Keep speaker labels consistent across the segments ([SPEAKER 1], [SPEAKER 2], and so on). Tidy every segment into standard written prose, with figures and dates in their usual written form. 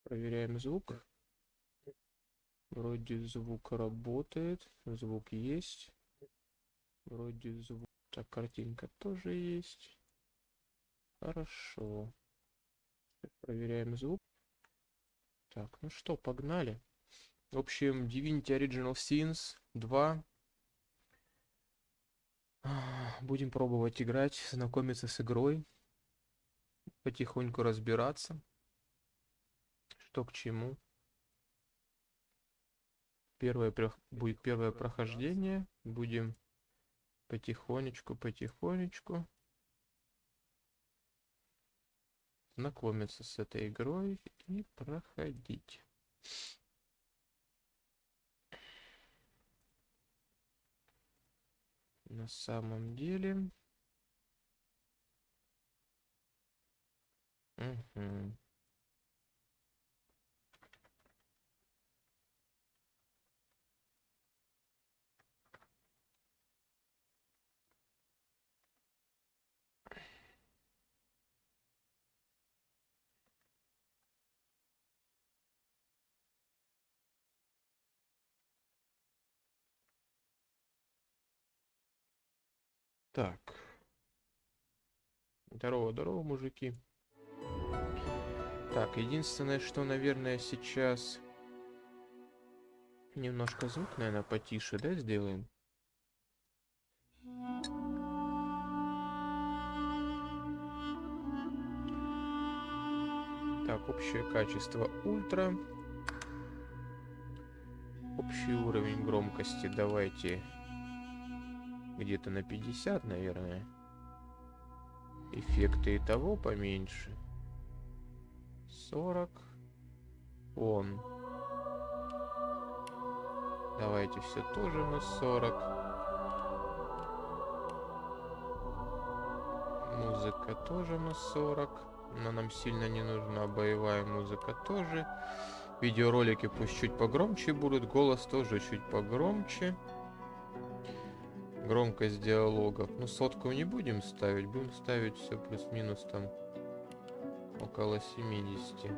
[SPEAKER 1] Проверяем звук. Вроде звук работает. Звук есть. Вроде звук. Так, картинка тоже есть. Хорошо. Проверяем звук. Так, ну что, погнали. В общем, Divinity Original Sin 2. Будем пробовать играть, знакомиться с игрой. Потихоньку разбираться, что к чему. Будет первое прохождение. Будем потихонечку знакомиться с этой игрой и проходить. На самом деле... Угу. Так. Здорово, мужики. Так, единственное, что, наверное, сейчас немножко звук, наверное, потише, да, сделаем? Так, общее качество ультра. Общий уровень громкости давайте где-то на 50, наверное. Эффекты и того поменьше. 40. Он. Давайте все тоже на 40. Музыка тоже на 40. Но нам сильно не нужна. Боевая музыка тоже. Видеоролики пусть чуть погромче будут. Голос тоже чуть погромче. Громкость диалогов. Ну, 100 не будем ставить. Будем ставить все плюс-минус там около 70.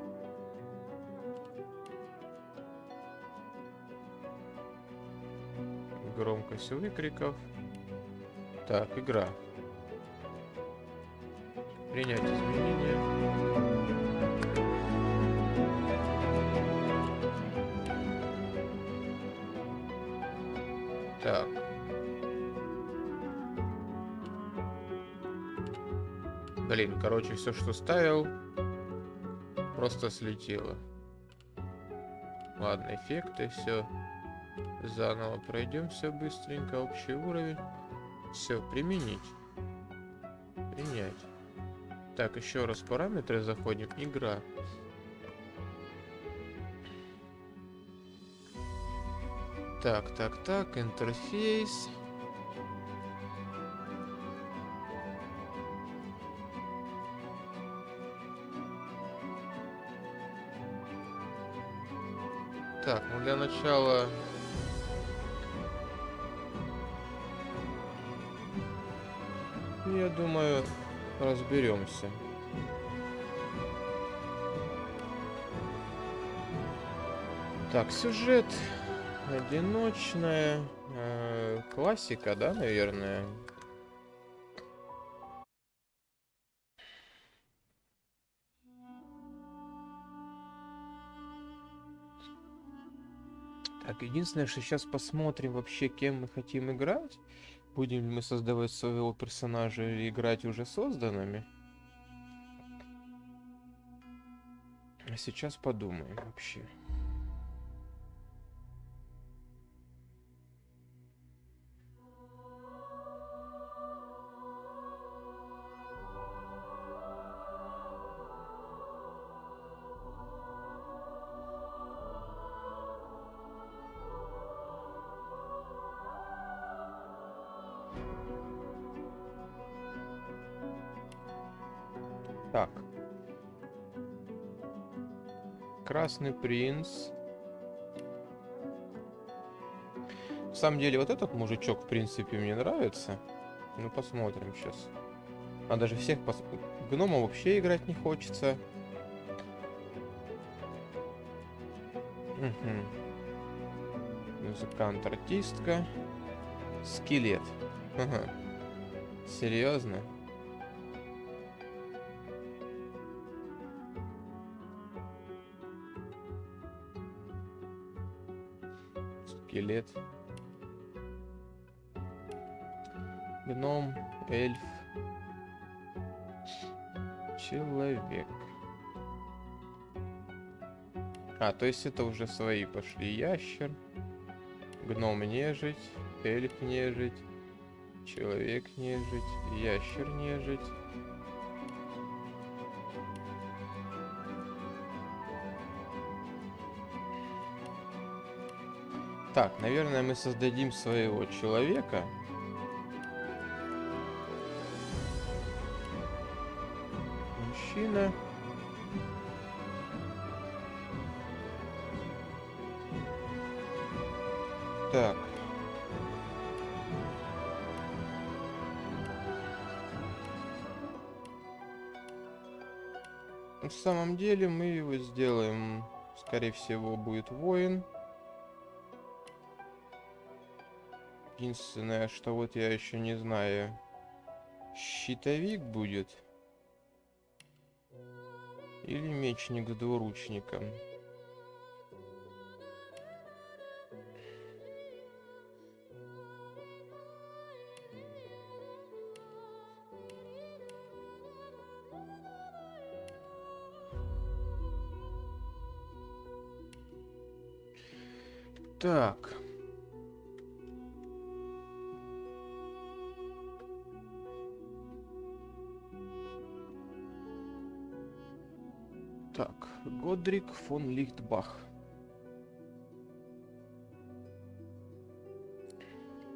[SPEAKER 1] Громкость выкриков. Так, игра. Принять изменения. Так. Блин, короче, все, что ставил, просто слетело. Ладно, эффекты, все. Заново пройдем все быстренько. Общий уровень. Все, применить. Принять. Так, еще раз параметры заходим. Игра. Так, интерфейс. Так, ну для начала... Я думаю, разберемся. Так, сюжет. Одиночная. Классика, да, наверное? Так, единственное, что сейчас посмотрим вообще, кем мы хотим играть. Будем ли мы создавать своего персонажа или играть уже созданными? А сейчас подумаем вообще. Так. Красный принц. На самом деле, вот этот мужичок, в принципе, мне нравится. Ну, посмотрим сейчас. А даже всех гномов вообще играть не хочется. Угу. Музыкант, артистка. Скелет. Ага. Серьезно? Скелет. Гном, эльф. Человек. А, то есть это уже свои пошли. Ящер. Гном нежить. Эльф нежить. Человек нежить. Ящер нежить. Так, наверное, мы создадим своего человека. Мужчина. Так. На самом деле мы его сделаем, скорее всего, будет воин. Единственное, что вот я еще не знаю, щитовик будет или мечник с двуручником. Так. Так, Годрик фон Лихтбах.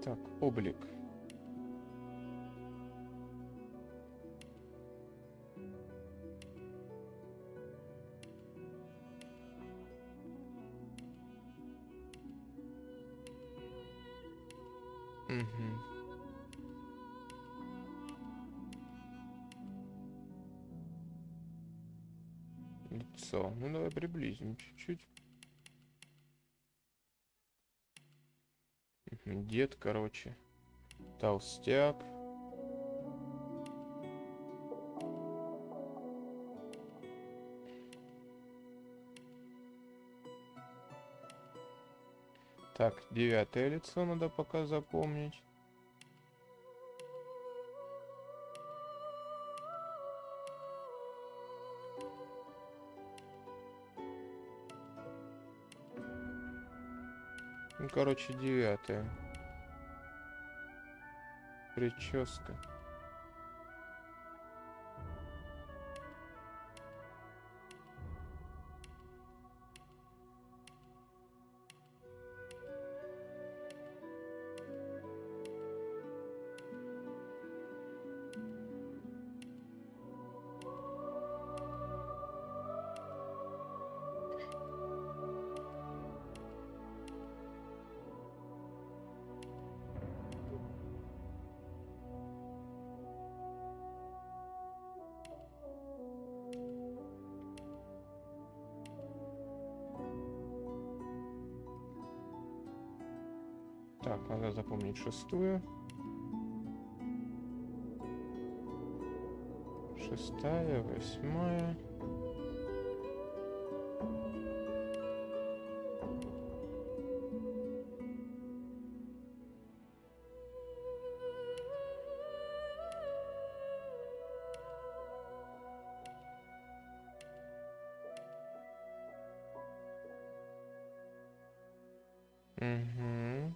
[SPEAKER 1] Так, облик. Угу. Лицо. Ну давай приблизим чуть-чуть. Дед, короче. Толстяк. Так, 9-е лицо надо пока запомнить. Ну, короче, 9-е. Прическа. Так, надо запомнить 6-ю. 6-я, 8-я. Угу.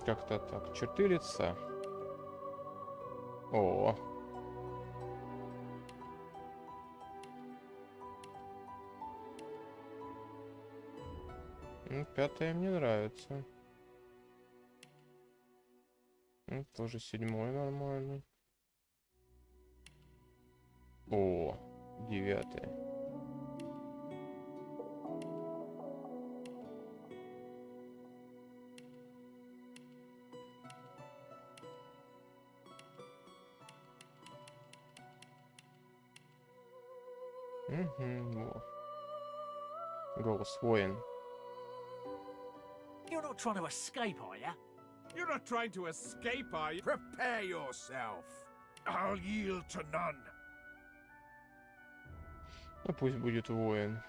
[SPEAKER 1] Как-то так. Черты лица. О. Ну, 5 мне нравится. Ну, тоже 7 нормально. О, 9. Угу, голос воин.
[SPEAKER 2] You're not trying to escape, are you?
[SPEAKER 3] You're not trying to escape, are you? Prepare yourself. I'll yield to none.
[SPEAKER 1] Ну, пусть будет воин.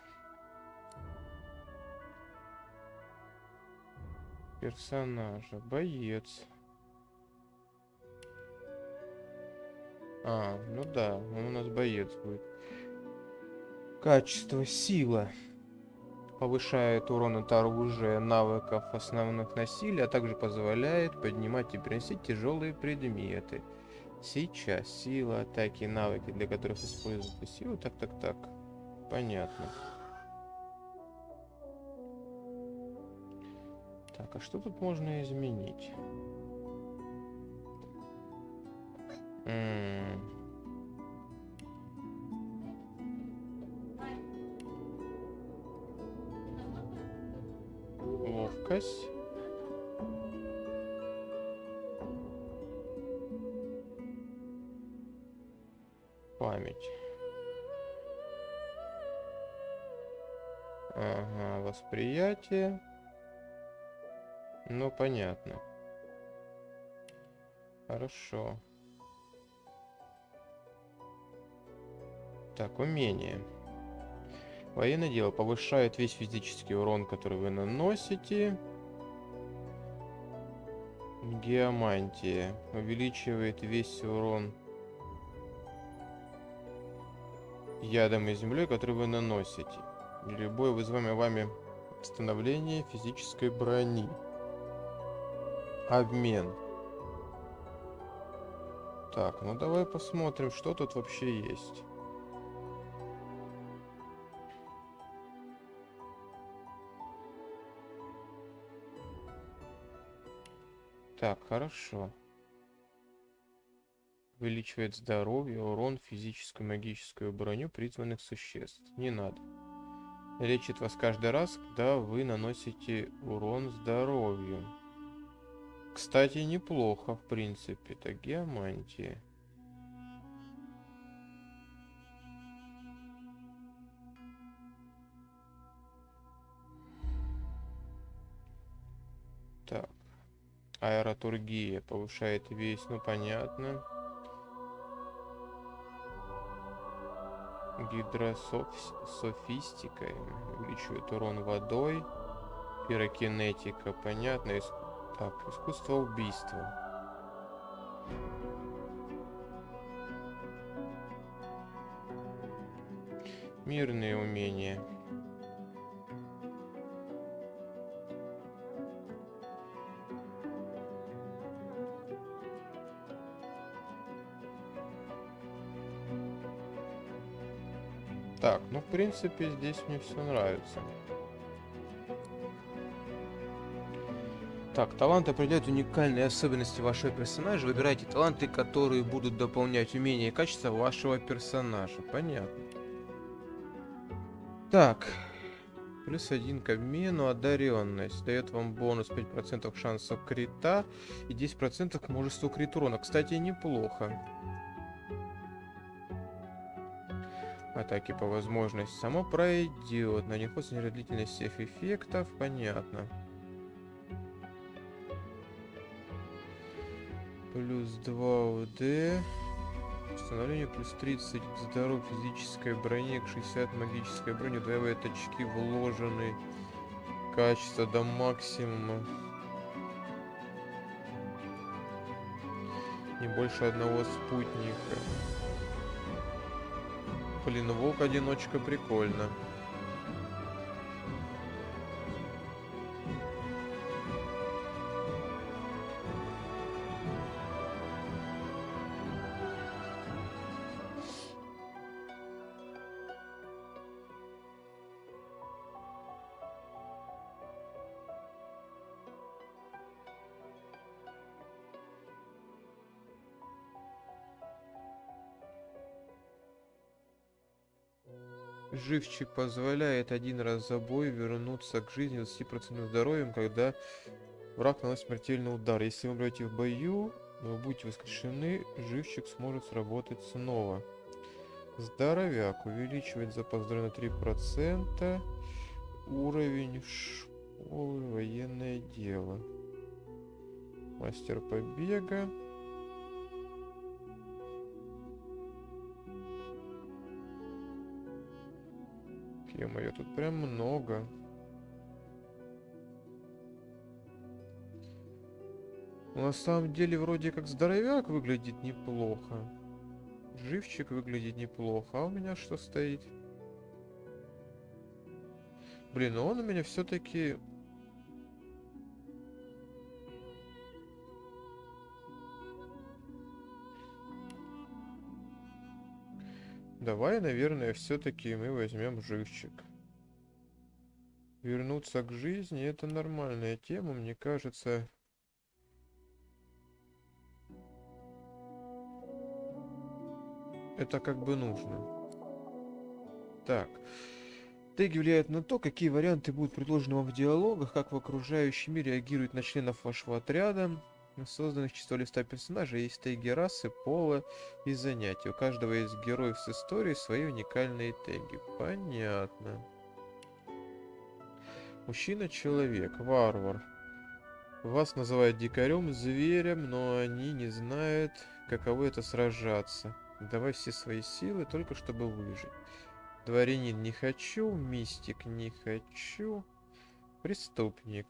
[SPEAKER 1] Персонажа. Боец. А, ну да, он у нас боец будет. Качество сила. Повышает урон от оружия, навыков основных носителей, а также позволяет поднимать и переносить тяжелые предметы. Сейчас сила, атаки, навыки, для которых используется сила. Так. Понятно. Так, а что тут можно изменить? Ловкость. Память. Ага, восприятие. Ну, понятно. Хорошо. Так, умение. Военное дело повышает весь физический урон, который вы наносите. Геомантия увеличивает весь урон ядом и землей, который вы наносите. Любое вызываемое вами становление физической брони. Обмен. Так, ну давай посмотрим, что тут вообще есть. Так, хорошо. Увеличивает здоровье, урон, физическую, магическую броню призванных существ. Не надо. Лечит вас каждый раз, когда вы наносите урон здоровью. Кстати, неплохо, в принципе. Так, геомантия. Так. Аэротургия повышает весь, ну понятно. Гидрософистика увеличивает урон водой. Пирокинетика, понятно. Так, искусство убийства. Мирные умения. Так, ну в принципе здесь мне все нравится. Так, таланты определяют уникальные особенности вашего персонажа. Выбирайте таланты, которые будут дополнять умения и качества вашего персонажа. Понятно. Так. +1 к обмену. Одаренность. Дает вам бонус 5% шансов крита и 10% к множеству крит урона. Кстати, неплохо. Атаки по возможности. Само пройдет. На них очень длительность всех эффектов. Понятно. +2 УД. Установление +30 к здоровью, физической броне, к 60 магической броне. Удваивает очки вложенные. Качество до максимума. Не больше одного спутника. Блин, волк-одиночка прикольно. Живчик позволяет один раз за бой вернуться к жизни с 20% здоровьем, когда враг наносит смертельный удар. Если вы умрете в бою, вы будете воскрешены, живчик сможет сработать снова. Здоровяк увеличивает запас здоровья на 3%. Уровень школы, военное дело. Мастер побега. Ё-моё, тут прям много. Но на самом деле вроде как здоровяк выглядит неплохо. Живчик выглядит неплохо. А у меня что стоит? Блин, ну он у меня все-таки... Давай, наверное, все-таки мы возьмем живчик. Вернуться к жизни — это нормальная тема, мне кажется. Это как бы нужно. Так. Теги влияют на то, какие варианты будут предложены вам в диалогах, как в окружающем мире реагируют на членов вашего отряда. У созданных чисто листа персонажей есть теги расы, пола и занятий. У каждого из героев с историей свои уникальные теги. Понятно. Мужчина-человек, варвар. Вас называют дикарем, зверем, но они не знают, каково это сражаться. Давай все свои силы, только чтобы выжить. Дворянин не хочу, мистик не хочу, преступник.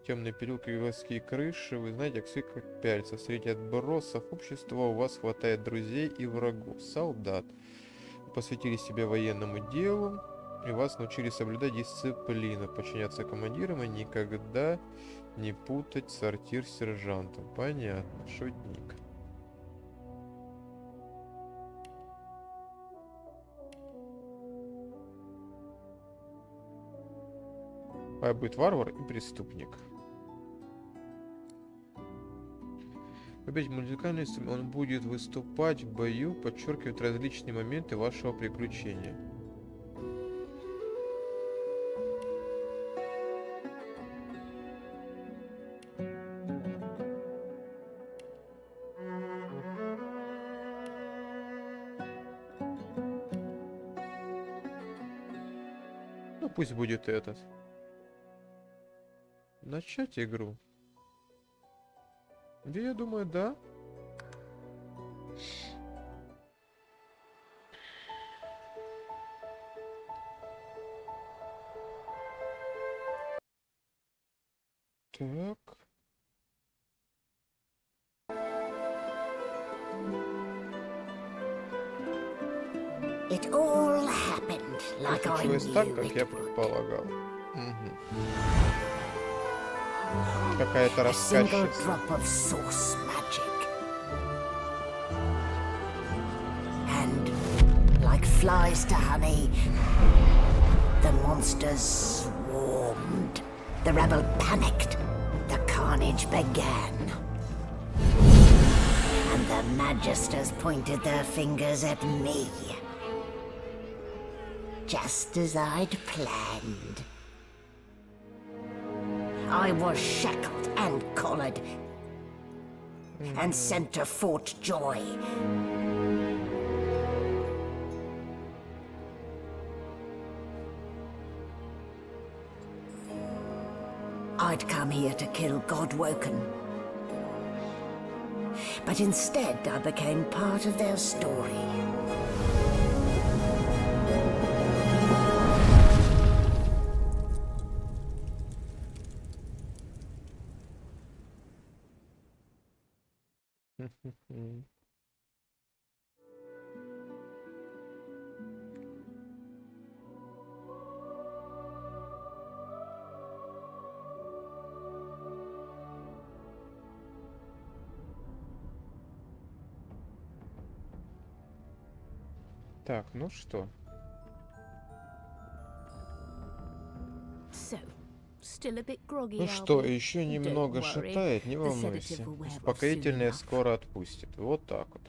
[SPEAKER 1] Темные переулки и городские крыши, вы знаете, как пяльца. Среди отбросов общества у вас хватает друзей и врагов. Солдат. Вы посвятили себя военному делу, и вас научили соблюдать дисциплину, подчиняться командирам и никогда не путать сортир с сержантом. Понятно, шутник. А будет варвар и преступник. Опять музыкальный инструмент. Он будет выступать в бою, подчеркивать различные моменты вашего приключения. Ну пусть будет этот. Начать игру. Да, я думаю, да. Так.
[SPEAKER 2] It all happened like I
[SPEAKER 1] Случилось так,
[SPEAKER 2] knew
[SPEAKER 1] как
[SPEAKER 2] it
[SPEAKER 1] я
[SPEAKER 2] would.
[SPEAKER 1] предполагал. Угу. Какая-то
[SPEAKER 2] A single
[SPEAKER 1] рассказчица.
[SPEAKER 2] drop of source magic. And like flies to honey, the monsters swarmed. The rebel panicked. The carnage began. And the magisters pointed their fingers at me. Just as I'd planned. I was shackled and collared and sent to Fort Joy. I'd come here to kill Godwoken. But instead I became part of their story.
[SPEAKER 1] Так, ну что? Ну что, еще немного шатает, не волнуйся. Успокоительное скоро отпустит. Вот так вот.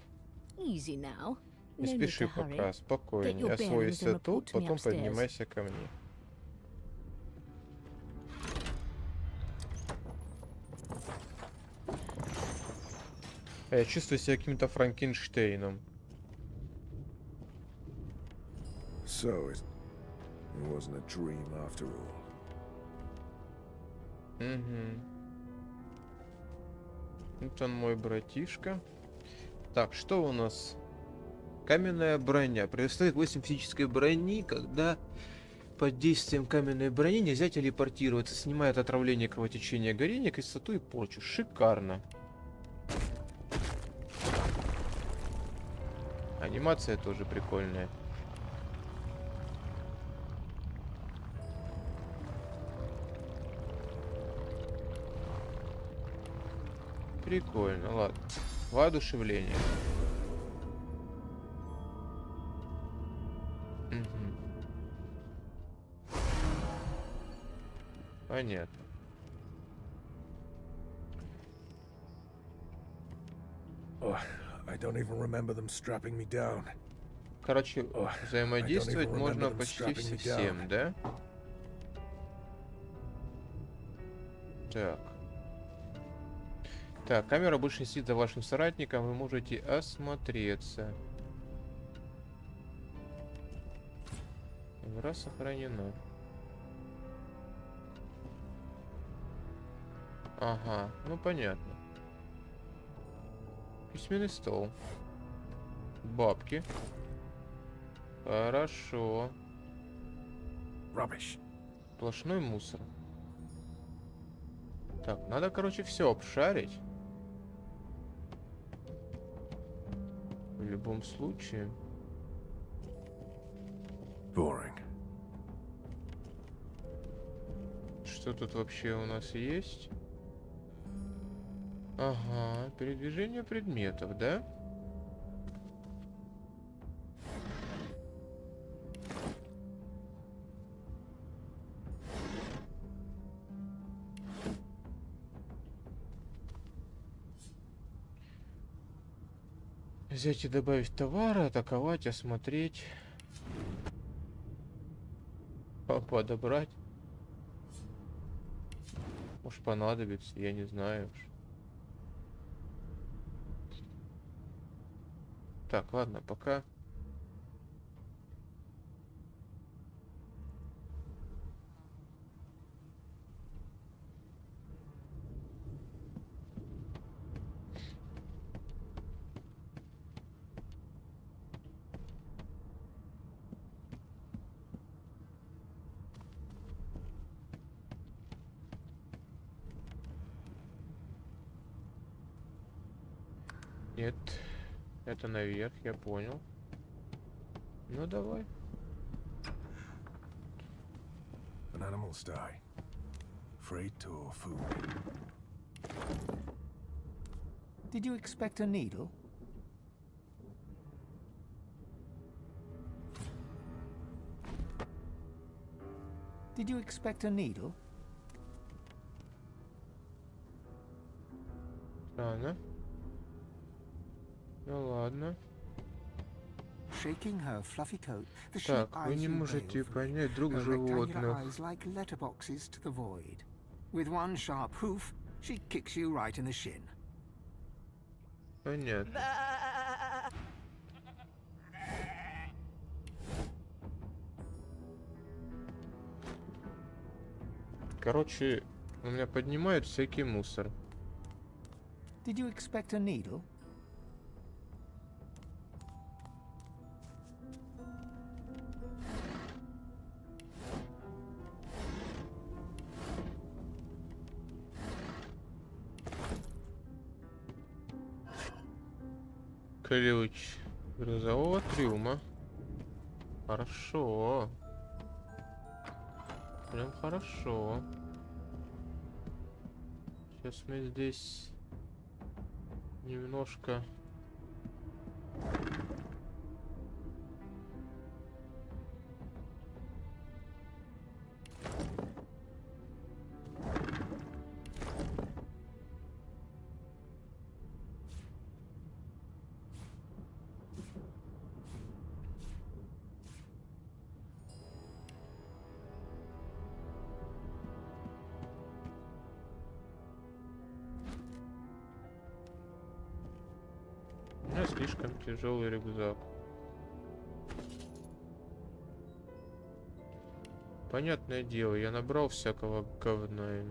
[SPEAKER 4] Easy now.
[SPEAKER 1] Не
[SPEAKER 2] No need
[SPEAKER 1] спеши
[SPEAKER 2] to hurry.
[SPEAKER 1] пока, спокойнее.
[SPEAKER 2] your bearings and
[SPEAKER 1] Освойся
[SPEAKER 2] report
[SPEAKER 1] тут,
[SPEAKER 2] to me
[SPEAKER 1] потом
[SPEAKER 2] upstairs.
[SPEAKER 1] поднимайся ко мне. Я чувствую себя каким-то Франкенштейном.
[SPEAKER 3] So it wasn't a dream after all.
[SPEAKER 1] Угу. Вот он мой братишка. Так, что у нас? Каменная броня. Предоставит 8 физической брони, когда под действием каменной брони нельзя телепортироваться. Снимает отравление, кровотечение, горение, кислоту и порчу. Шикарно. Анимация тоже прикольная. Прикольно, ладно. Воодушевление. Угу. Понятно.
[SPEAKER 3] Oh, I don't even remember them strapping me down.
[SPEAKER 1] Короче, взаимодействовать
[SPEAKER 3] I don't even
[SPEAKER 1] можно
[SPEAKER 3] remember them
[SPEAKER 1] почти
[SPEAKER 3] strapping
[SPEAKER 1] со
[SPEAKER 3] me down.
[SPEAKER 1] всем, да? Так. Так, камера больше не следит за вашим соратником, вы можете осмотреться. Игра сохранена. Ага, ну понятно. Письменный стол. Бабки. Хорошо.
[SPEAKER 3] Rubbish.
[SPEAKER 1] Сплошной мусор. Так, надо, короче, все обшарить. В любом случае.
[SPEAKER 3] Boring.
[SPEAKER 1] Что тут вообще у нас есть? Ага, передвижение предметов, да? Взять и добавить товары, атаковать, осмотреть. Подобрать. Может понадобится, я не знаю уж. Так, ладно, пока. Нет, это наверх, я понял. Ну давай.
[SPEAKER 3] An animal's die. Freight or food.
[SPEAKER 4] Did you expect a needle? Did you expect a needle?
[SPEAKER 1] Странно. Ну ладно.
[SPEAKER 4] Shaking her fluffy coat, the sheep
[SPEAKER 1] Так, вы
[SPEAKER 4] eyes
[SPEAKER 1] не
[SPEAKER 4] you
[SPEAKER 1] можете
[SPEAKER 4] balefully,
[SPEAKER 1] понять друг
[SPEAKER 4] her rectangular
[SPEAKER 1] животных.
[SPEAKER 4] eyes like letterboxes to the void. With one sharp hoof, she kicks you right in the shin.
[SPEAKER 1] Понятно. Короче, у меня поднимают всякий мусор.
[SPEAKER 4] Did you expect a needle?
[SPEAKER 1] Ключ грузового трюма. Хорошо. Прям хорошо. Сейчас мы здесь немножко... слишком тяжелый рюкзак. Понятное дело, я набрал всякого говна.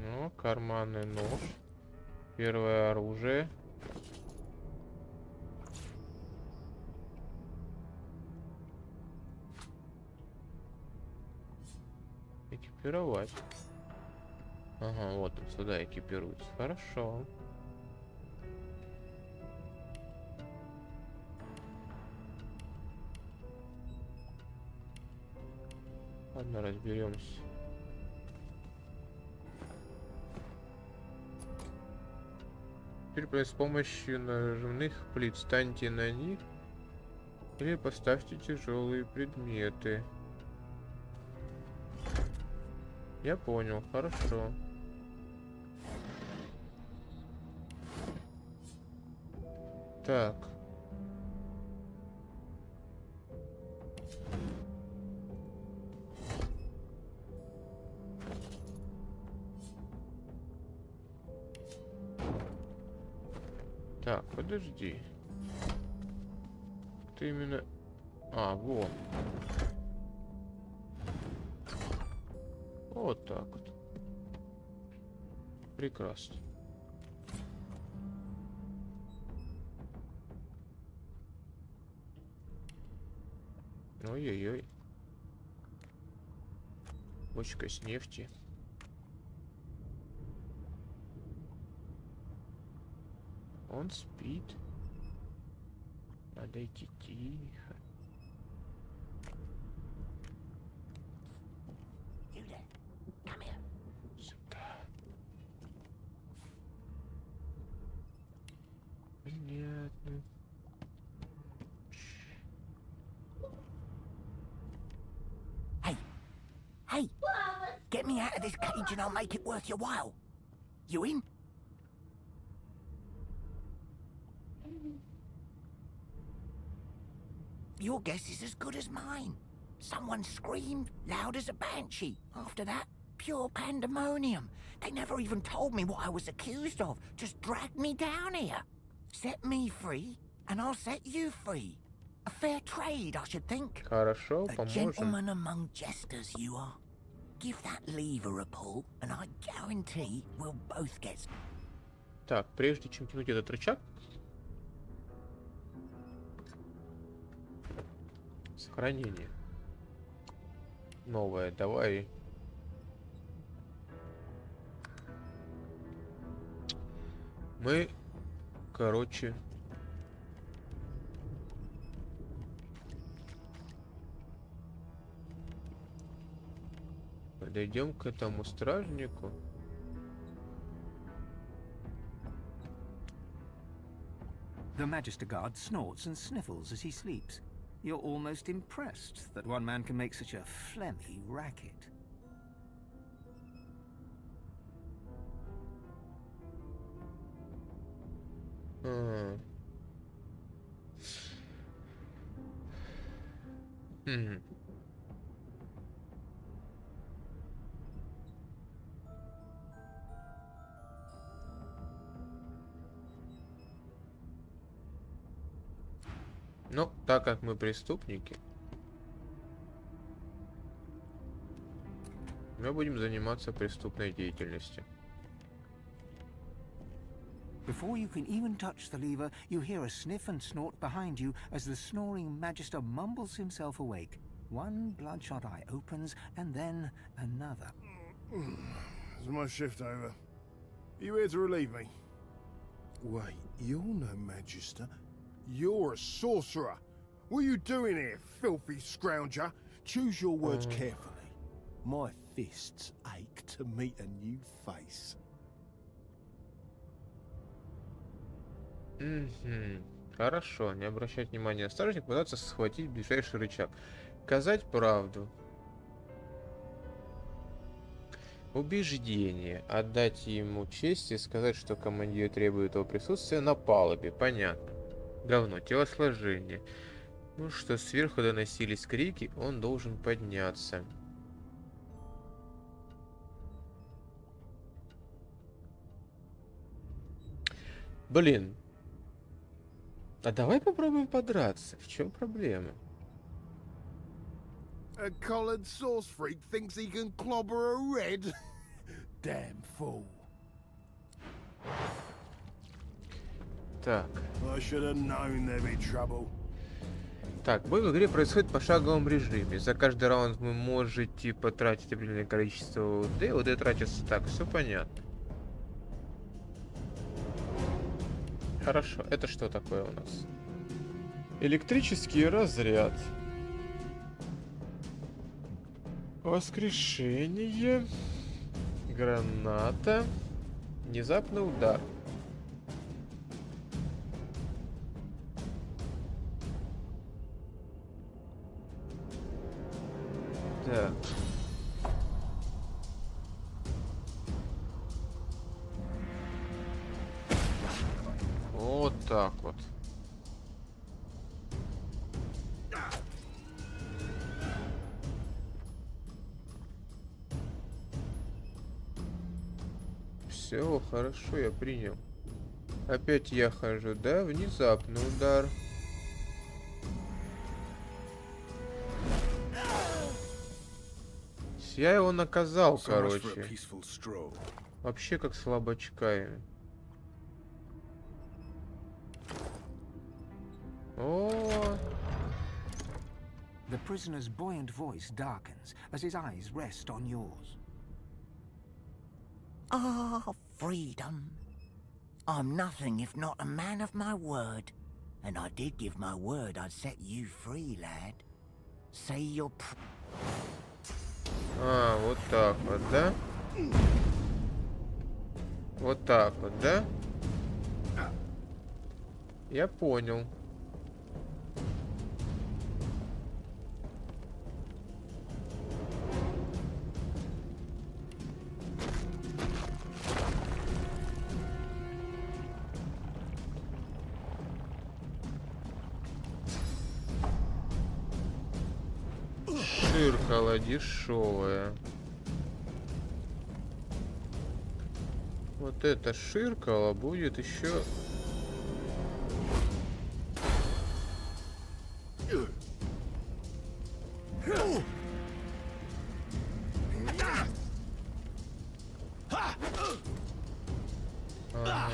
[SPEAKER 1] Ну, карманный нож. Первое оружие. Экипировать. Ага, вот он сюда экипируется. Хорошо. Ладно, разберемся. Теперь с помощью нажимных плит встаньте на них или поставьте тяжелые предметы. Я понял, хорошо. Так. Так, подожди. Ты именно... А, вот. Вот так вот. Прекрасно. Ой-ой-ой. Бочка с нефти. Он спит. Надо идти тихо. Сюда. Понятно.
[SPEAKER 2] Hey, get me out of this cage and I'll make it worth your while. You in? Your guess is as good as mine. Someone screamed loud as a banshee. After that, pure pandemonium. They never even told me what I was accused of. Just dragged me down here. Set me free, and I'll set you free. A fair trade, I should think.
[SPEAKER 1] Хорошо,
[SPEAKER 2] A
[SPEAKER 1] поможем.
[SPEAKER 2] gentleman among jesters you are. Give that lever a pull, and I guarantee we'll both get...
[SPEAKER 1] Так, прежде чем тянуть этот рычаг... Сохранение. Новое, давай. Мы, короче... Подойдем к этому стражнику.
[SPEAKER 4] The Magister Guard snorts and sniffles as he sleeps. You're almost impressed that one man can make such a phlegmy racket.
[SPEAKER 1] Ну, так как мы преступники, мы будем заниматься преступной деятельностью.
[SPEAKER 4] Before you can even touch the lever, you hear a sniff and snort behind you as the snoring Magister mumbles himself awake. One bloodshot eye opens, and then another.
[SPEAKER 3] Is my shift over? Are you here to relieve me? Wait, you're no Magister. You're a sorcerer. What are you doing here, filthy scrounger? Choose your words carefully. My fists ache to meet a new face.
[SPEAKER 1] Хорошо, не обращать внимания на стражник, пытаться схватить ближайший рычаг. Сказать правду. Убеждение. Отдать ему честь и сказать, что командир требует его присутствия на палубе. Понятно. Говно. Телосложение. Ну что, сверху доносились крики, он должен подняться. Блин. А давай попробуем подраться. В чем проблема?
[SPEAKER 3] A collared sauce freak thinks he can clobber a red? Damn fool.
[SPEAKER 1] Так.
[SPEAKER 3] I should have known there'd be trouble.
[SPEAKER 1] Так, бой в игре происходит в пошаговом режиме. За каждый раунд вы можете потратить определенное количество УД. УД тратится так, все понятно. Хорошо, это что такое у нас? Электрический разряд. Воскрешение. Граната. Внезапный удар. Так. Вот так вот. Все, хорошо, я принял. Опять я хожу, да? Внезапный удар. Я его наказал, короче. Вообще как слабачка. О,
[SPEAKER 4] The prisoner's buoyant voice darkens as his eyes rest on yours.
[SPEAKER 2] Ah, freedom. I'm nothing if not a man of my word. And I did give my word I'd set you free, lad. Say your
[SPEAKER 1] а, вот так вот, да? Вот так вот, да? Я понял. Ширкала дешевая. Вот это ширкало будет еще. Ага.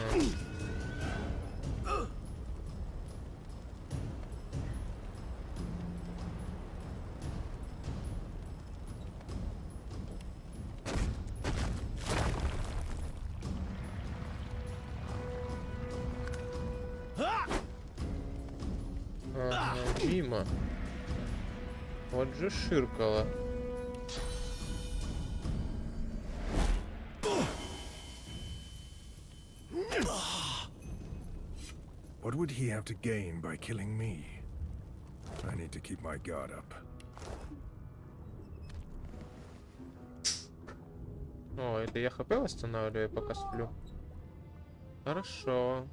[SPEAKER 1] Ага, мимо. Вот же ширкало.
[SPEAKER 3] What would he have to gain by killing me? I need to keep my guard up.
[SPEAKER 1] О, это я хп восстанавливаю, пока сплю. Хорошо.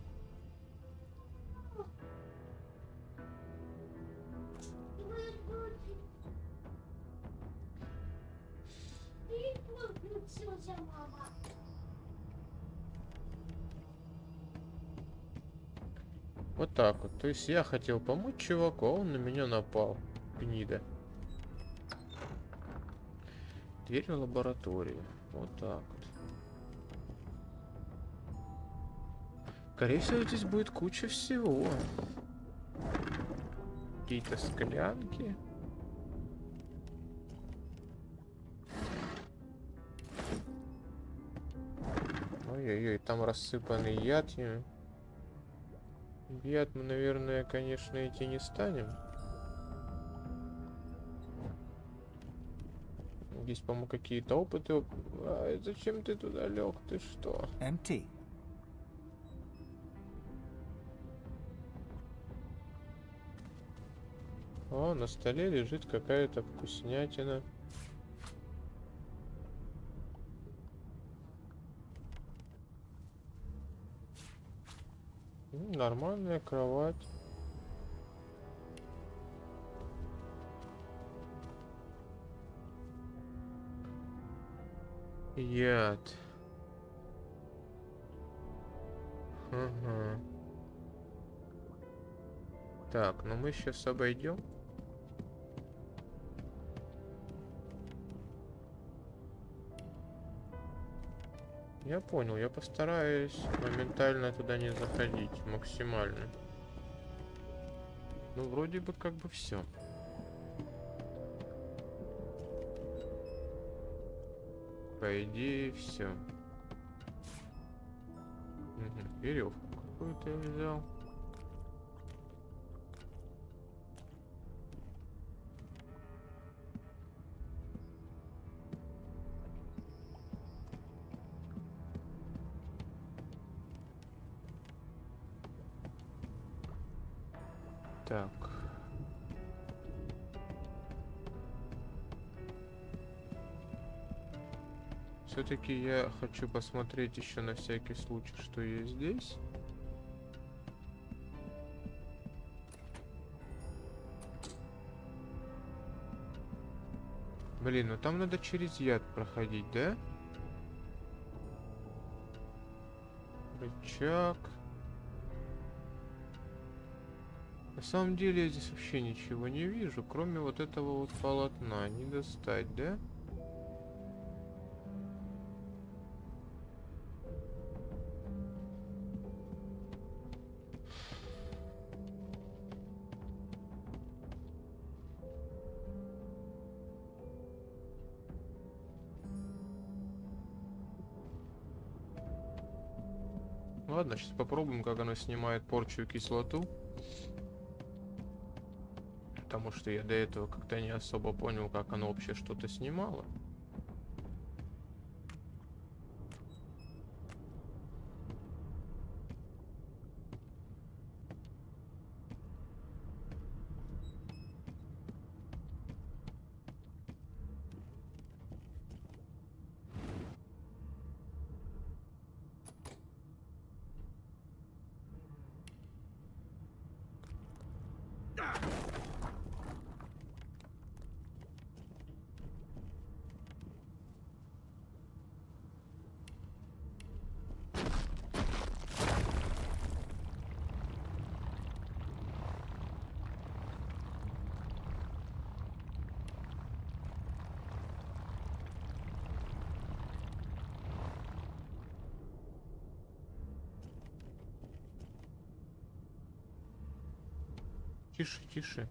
[SPEAKER 1] Вот так вот. То есть я хотел помочь чуваку, а он на меня напал. Гнида. Дверь в лабораторию. Вот так вот. Скорее всего, здесь будет куча всего. Какие-то склянки. Ой-ой-ой, там рассыпанный яд. Яд мы, наверное, конечно, идти не станем. Здесь, по-моему, какие-то опыты. А, зачем ты туда лег? Ты что?
[SPEAKER 4] Empty.
[SPEAKER 1] О, на столе лежит какая-то вкуснятина. Нормальная кровать. Яд. Ага. Так, ну мы сейчас обойдем. Я понял, я постараюсь моментально туда не заходить, максимально. Ну, вроде бы как бы все. По идее, все. Веревку какую-то я взял. Так. Все-таки я хочу посмотреть еще на всякий случай, что есть здесь. Блин, ну там надо через яд проходить, да? Рычаг. На самом деле я здесь вообще ничего не вижу, кроме вот этого вот полотна. Не достать, да? Ладно, сейчас попробуем, как оно снимает порчу и кислоту. Потому что я до этого как-то не особо понял, как оно вообще что-то снимало. Тише, тише.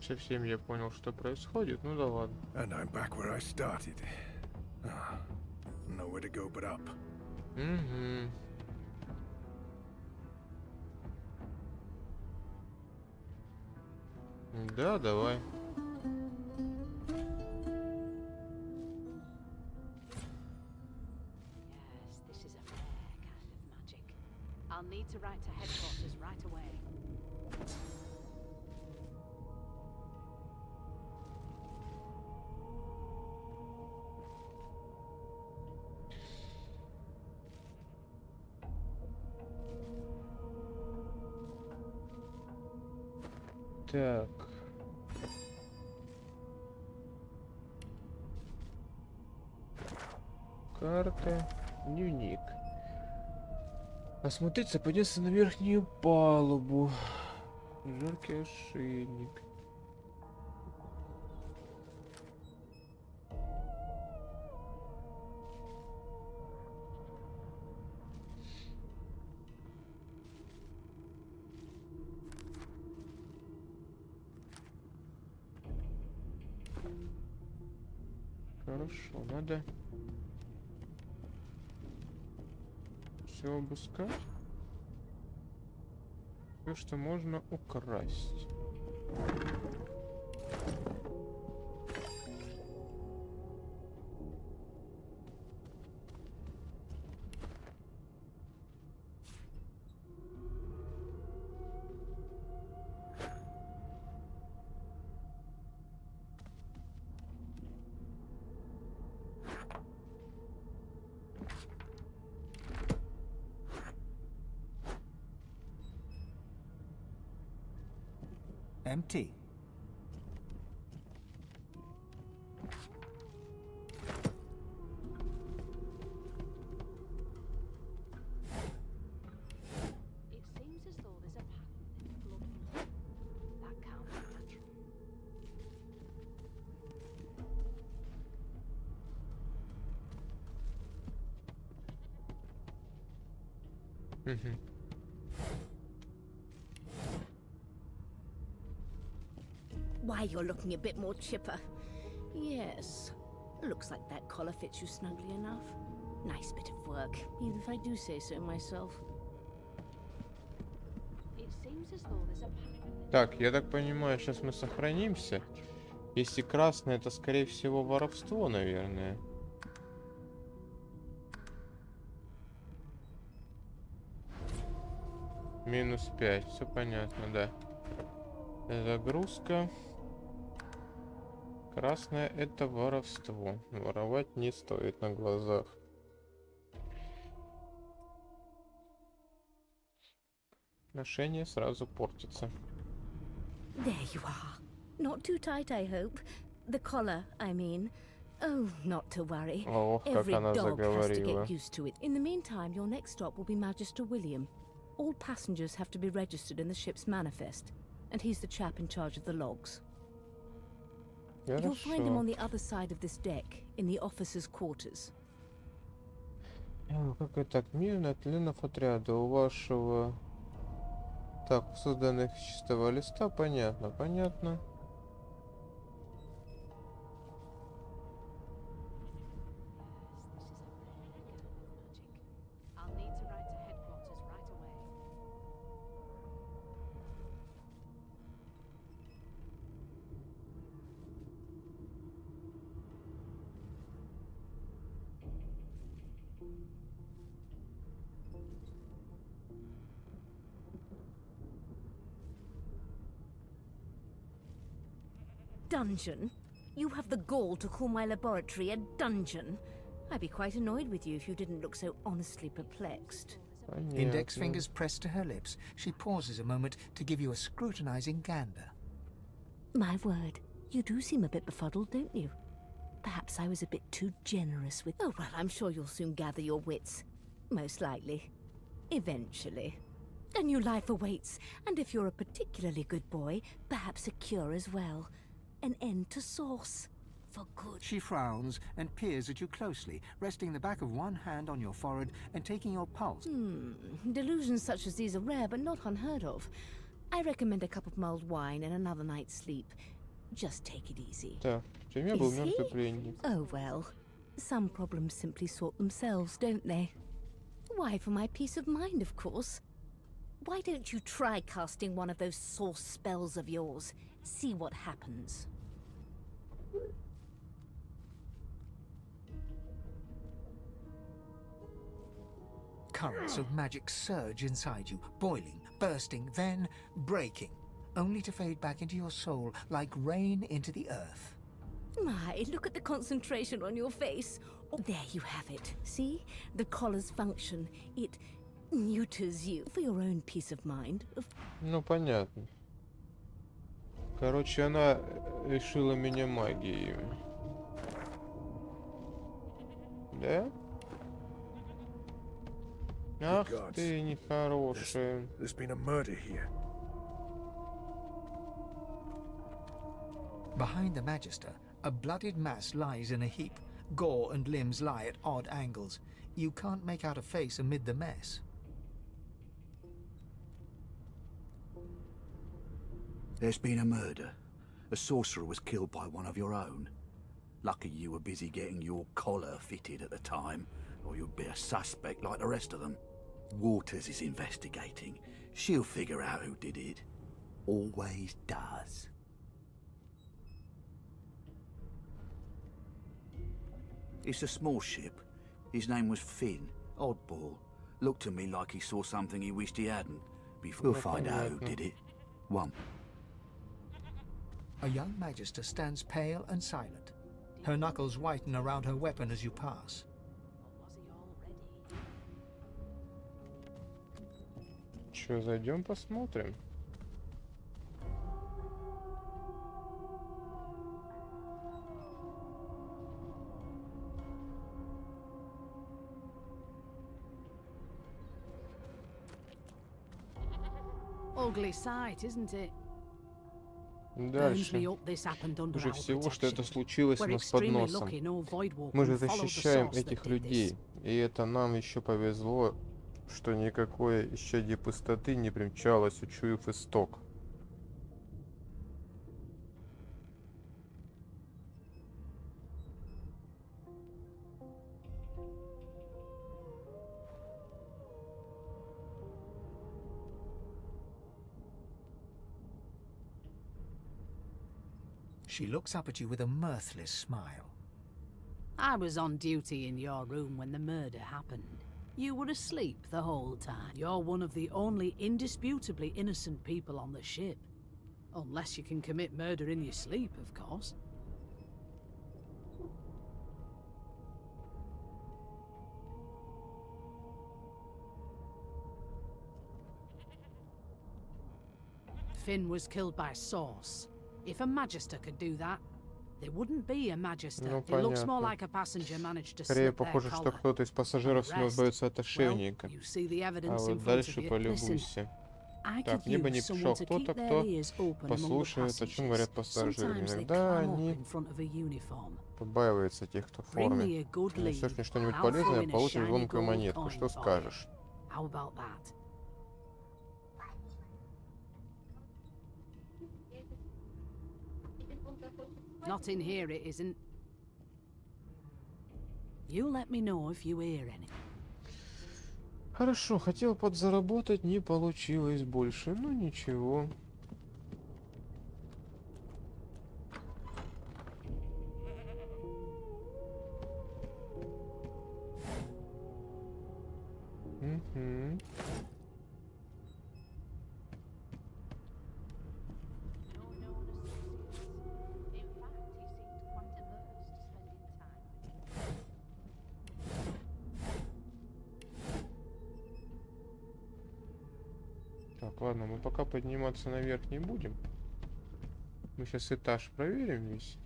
[SPEAKER 1] Совсем я понял, что происходит, ну да ладно.
[SPEAKER 3] And I'm back where I started. Nowhere to go but up.
[SPEAKER 1] Угу. Да, давай.
[SPEAKER 5] Yes, this is a rare kind of magic. I'll need to write to headquarters right away.
[SPEAKER 1] Так. Карта. Дневник. Осмотреться, подняться на верхнюю палубу. Жаркий ошейник. Хорошо, надо все обыскать. Все, что можно украсть.
[SPEAKER 4] Empty.
[SPEAKER 5] It seems as though there's a pattern in the blood flow. That can't be natural.
[SPEAKER 1] Мгм.
[SPEAKER 6] Why, you're looking a bit more chipper. Yes. Looks like that collar fits you snugly enough. Nice bit of work, even if I do say so myself.
[SPEAKER 5] It seems as though there's a pattern in
[SPEAKER 1] Так, я так понимаю, сейчас мы сохранимся. Если красное, это скорее всего воровство, наверное. Минус 5, все понятно, да. Загрузка. Красное это воровство. Воровать не стоит на глазах. Отношения сразу портятся.
[SPEAKER 6] There you are. Not too tight, I hope. The collar, I mean. Oh, not to worry.
[SPEAKER 1] Ох, как
[SPEAKER 6] Every
[SPEAKER 1] она
[SPEAKER 6] dog has to
[SPEAKER 1] заговорила.
[SPEAKER 6] get used to it. In the meantime, your next stop will be Magister William. All passengers have to be registered in the ship's manifest, and he's the chap in charge of the logs. You'll find him
[SPEAKER 1] Хорошо.
[SPEAKER 6] on the other side of this deck, in the officers' quarters.
[SPEAKER 1] Как это так? Мирно членов отряда у вашего... Так, созданных с чистого листа, понятно, понятно.
[SPEAKER 5] I'll need to write to headquarters right away.
[SPEAKER 6] Dungeon? You have the gall to call my laboratory a dungeon? I'd be quite annoyed with you if you didn't look so honestly perplexed.
[SPEAKER 4] Index
[SPEAKER 1] Понятно.
[SPEAKER 4] fingers pressed to her lips, she pauses a moment to give you a scrutinizing gander.
[SPEAKER 6] My word, you do seem a bit befuddled, don't you? Perhaps I was a bit too generous with... Oh, well, I'm sure you'll soon gather your wits. Most likely. Eventually. A new life awaits, and if you're a particularly good boy, perhaps a cure as well. An end to sauce. For good.
[SPEAKER 4] She frowns and peers at you closely, resting the back of one hand on your forehead and taking your pulse.
[SPEAKER 6] Delusions such as these are rare, but not unheard of. I recommend a cup of mulled wine and another night's sleep. Just take it easy.
[SPEAKER 1] Так, в тюрьме был
[SPEAKER 6] Is he?
[SPEAKER 1] мертвый пленник.
[SPEAKER 6] Oh well. Some problems simply sort themselves, don't they? Why, for my peace of mind, of course. Why don't you try casting one of those sauce spells of yours? See what happens.
[SPEAKER 4] Currents of magic surge inside you, boiling, bursting, then breaking, only to fade back into your soul like rain into the earth.
[SPEAKER 6] My, look at the concentration on your face. Oh, there you have it. See? The collar's function. It neuters you for your own peace of mind.
[SPEAKER 1] Ну, понятно. Короче, она решила меня магией. Да? Ах
[SPEAKER 3] gods.
[SPEAKER 1] ты, нехорошая.
[SPEAKER 3] There's been a murder here.
[SPEAKER 4] Behind the Magister, a bloodied mass lies in a heap. Gore and limbs lie at odd angles. You can't make out a face amid the mess.
[SPEAKER 7] There's been a murder. A sorcerer was killed by one of your own. Lucky you were busy getting your collar fitted at the time, or you'd be a suspect like the rest of them. Waters is investigating. She'll figure out who did it. Always does. It's a small ship. His name was Finn. Oddball. Looked to me like he saw something he wished he hadn't. We'll find out who did it. One.
[SPEAKER 4] A young magister stands pale and silent. Her knuckles whiten around her weapon as you pass.
[SPEAKER 1] Чё, зайдем посмотрим?
[SPEAKER 5] Ugly sight, isn't it?
[SPEAKER 1] Дальше. Хуже всего, что это случилось у нас под носом. Мы же защищаем этих людей. И это нам еще повезло, что никакое исчадие пустоты не примчалось, учуяв исток.
[SPEAKER 4] She looks up at you with a mirthless smile.
[SPEAKER 5] I was on duty in your room when the murder happened. You were asleep the whole time. You're one of the only indisputably innocent people on the ship. Unless you can commit murder in your sleep, of course. Finn was killed by Source. If a Magister could do that, there wouldn't be a Magister.
[SPEAKER 1] Ну,
[SPEAKER 5] It looks more like a passenger managed to
[SPEAKER 1] Скорее
[SPEAKER 5] slip their
[SPEAKER 1] похоже, что
[SPEAKER 5] collar.
[SPEAKER 1] кто-то из пассажиров смог избавиться от ошейника.
[SPEAKER 5] You see the
[SPEAKER 1] А
[SPEAKER 5] evidence in
[SPEAKER 1] вот
[SPEAKER 5] front of
[SPEAKER 1] дальше
[SPEAKER 5] you. Listen,
[SPEAKER 1] полюбуйся.
[SPEAKER 5] I
[SPEAKER 1] Так,
[SPEAKER 5] could
[SPEAKER 1] мне бы не
[SPEAKER 5] use
[SPEAKER 1] пришел
[SPEAKER 5] someone to
[SPEAKER 1] кто-то,
[SPEAKER 5] keep their
[SPEAKER 1] кто
[SPEAKER 5] ears open among the
[SPEAKER 1] послушает, о чем говорят
[SPEAKER 5] passengers.
[SPEAKER 1] пассажиры.
[SPEAKER 5] Sometimes they
[SPEAKER 1] Иногда
[SPEAKER 5] climb up
[SPEAKER 1] они
[SPEAKER 5] in front of a uniform.
[SPEAKER 1] побаиваются тех, кто в
[SPEAKER 5] Bring me
[SPEAKER 1] форме.
[SPEAKER 5] a good lead.
[SPEAKER 1] Несешь мне что-нибудь
[SPEAKER 5] I'll
[SPEAKER 1] полезное,
[SPEAKER 5] throw in a
[SPEAKER 1] получишь
[SPEAKER 5] shiny
[SPEAKER 1] звонкую
[SPEAKER 5] gold
[SPEAKER 1] монетку.
[SPEAKER 5] coin
[SPEAKER 1] Что
[SPEAKER 5] for you.
[SPEAKER 1] скажешь?
[SPEAKER 5] How about that? Not in here, it isn't. You let me know if you hear any.
[SPEAKER 1] Хорошо, хотел подзаработать, не получилось больше. Ну ничего. Угу. Так, ладно, мы пока подниматься наверх не будем. Мы сейчас этаж проверим весь.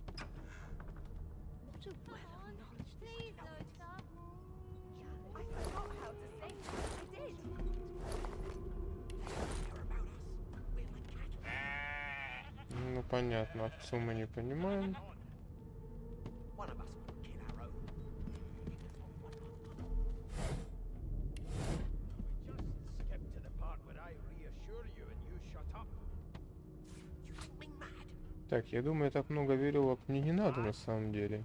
[SPEAKER 1] Ну понятно, отцу мы не понимаем. Так, я думаю, так много веревок мне не надо на самом деле.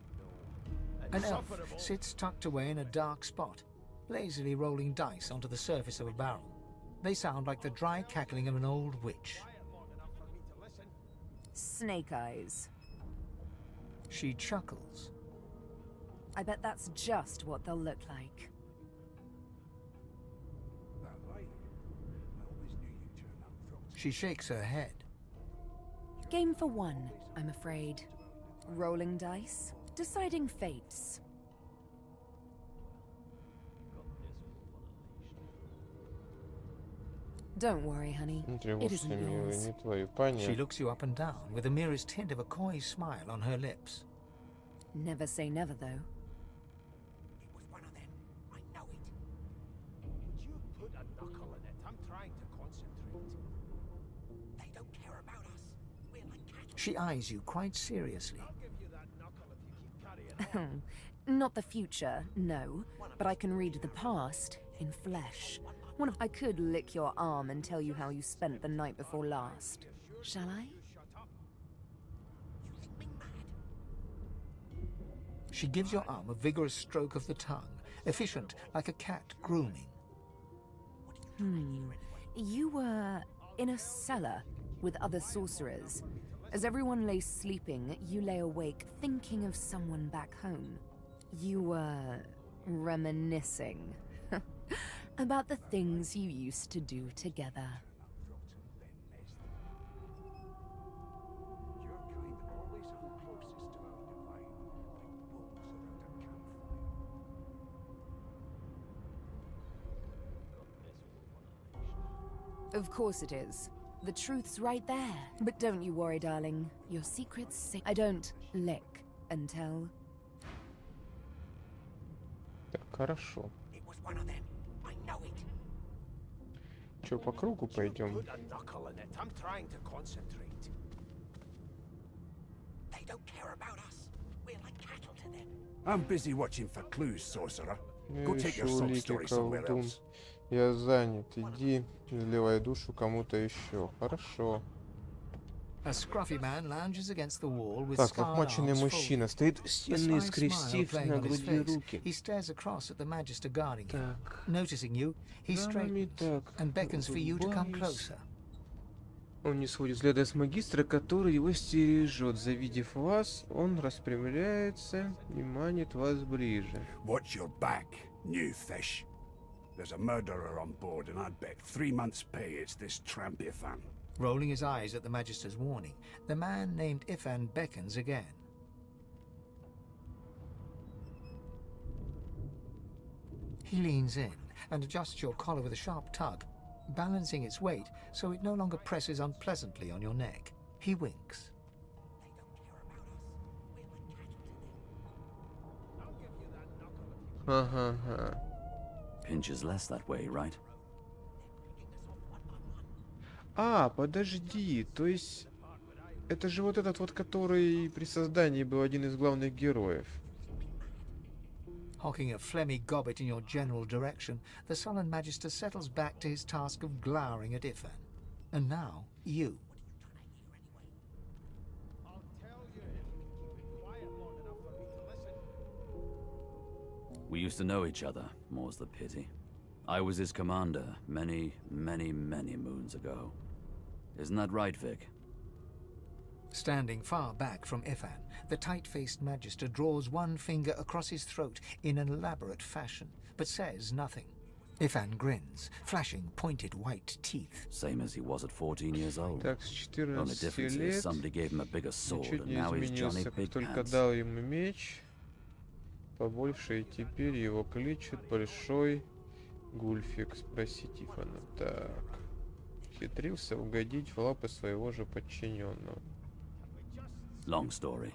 [SPEAKER 4] An elf sits tucked away in a dark spot, lazily rolling dice onto the surface of a barrel. They sound like the dry cackling of an old witch.
[SPEAKER 8] Snake eyes.
[SPEAKER 4] She chuckles.
[SPEAKER 8] I bet that's just what they'll look like.
[SPEAKER 4] She shakes her head.
[SPEAKER 8] Game for one, I'm afraid. Rolling dice, deciding fates. Don't worry, honey.
[SPEAKER 1] Не
[SPEAKER 8] It
[SPEAKER 1] тревожься,
[SPEAKER 8] isn't
[SPEAKER 1] милый,
[SPEAKER 8] yours.
[SPEAKER 1] не твою.
[SPEAKER 4] She
[SPEAKER 1] Понятно.
[SPEAKER 4] looks you up and down with the merest hint of a coy smile on her lips.
[SPEAKER 8] Never say never, though.
[SPEAKER 2] It was one of them. I know it. Would you put a knuckle in it? I'm trying to concentrate. They don't care about us. We're like cattle.
[SPEAKER 4] She eyes you quite seriously.
[SPEAKER 2] I'll give you that knuckle if you keep carrying on.
[SPEAKER 8] Not the future, no. But I can read the past in flesh. I could lick your arm and tell you how you spent the night before last. Shall I?
[SPEAKER 2] Shut up. You think me mad?
[SPEAKER 4] She gives your arm a vigorous stroke of the tongue, efficient like a cat grooming.
[SPEAKER 8] You were in a cellar with other sorcerers. As everyone lay sleeping, you lay awake thinking of someone back home. You were reminiscing about the things you used to do together. Of course it is. The truth's right there. But don't you worry, darling. Your secret's safe. I don't lick and tell.
[SPEAKER 1] Так, хорошо.
[SPEAKER 2] It was one of them. I know it.
[SPEAKER 1] Че, по кругу пойдем?
[SPEAKER 2] Put a knuckle in it. I'm trying to concentrate. They don't care about us. We're like cattle to them.
[SPEAKER 9] I'm busy watching for clues, sorcerer.
[SPEAKER 1] Ну,
[SPEAKER 9] Go take
[SPEAKER 1] еще
[SPEAKER 9] your sob
[SPEAKER 1] улики,
[SPEAKER 9] story somewhere
[SPEAKER 1] колдун.
[SPEAKER 9] else.
[SPEAKER 1] Я занят. Иди, изливай душу кому-то еще. Хорошо.
[SPEAKER 4] A scruffy man lounges against the wall with
[SPEAKER 1] Так,
[SPEAKER 4] scarred
[SPEAKER 1] лохмаченный
[SPEAKER 4] arms
[SPEAKER 1] мужчина стоит у
[SPEAKER 4] folded. A
[SPEAKER 1] стены,
[SPEAKER 4] sly smile
[SPEAKER 1] скрестив
[SPEAKER 4] playing
[SPEAKER 1] на
[SPEAKER 4] on his
[SPEAKER 1] груди
[SPEAKER 4] face.
[SPEAKER 1] руки.
[SPEAKER 4] He stares across at the Magister guarding him.
[SPEAKER 1] Так,
[SPEAKER 4] Noticing you, he
[SPEAKER 1] нами
[SPEAKER 4] straightens
[SPEAKER 1] так.
[SPEAKER 4] and beckons for you to come
[SPEAKER 1] улыбаюсь.
[SPEAKER 4] closer.
[SPEAKER 1] Он не сводит взгляда с магистра, который его стережет. Завидев вас, он распрямляется и манит вас ближе.
[SPEAKER 9] Watch your back, new fish. There's a murderer on board, and I'd bet 3 months' pay it's this tramp Ifan.
[SPEAKER 4] Rolling his eyes at the Magister's warning, the man named Ifan beckons again. He leans in and adjusts your collar with a sharp tug, balancing its weight so it no longer presses unpleasantly on your neck. He winks.
[SPEAKER 1] Ага-га.
[SPEAKER 7] Pinches less that way, right?
[SPEAKER 1] А, подожди, то есть... Это же вот этот вот, который при создании был один из главных героев.
[SPEAKER 4] Hocking a phlegmy gobbet in your general direction, the sullen Magister settles back to his task of glowering at Ifan. And now, you.
[SPEAKER 7] We used to know each other, more's the pity. I was his commander many, many, many moons ago. Isn't that right, Vic?
[SPEAKER 4] Standing far back from Ifan, the tight-faced Magister draws one finger across his throat in an elaborate fashion, but says nothing. Ifan grins, flashing pointed white teeth.
[SPEAKER 7] Same as he was at 14 years old.
[SPEAKER 1] Так, с
[SPEAKER 7] Only
[SPEAKER 1] 14
[SPEAKER 7] difference is
[SPEAKER 1] лет
[SPEAKER 7] somebody gave him a bigger sword,
[SPEAKER 1] ничуть
[SPEAKER 7] and
[SPEAKER 1] не
[SPEAKER 7] now he's Johnny
[SPEAKER 1] изменился, как
[SPEAKER 7] Big
[SPEAKER 1] только
[SPEAKER 7] Pants.
[SPEAKER 1] дал ему меч побольше, и теперь его кличут Большой Гульфик. Спроси Тифона. Так, хитрился угодить в лапы своего же подчиненного.
[SPEAKER 7] Long story.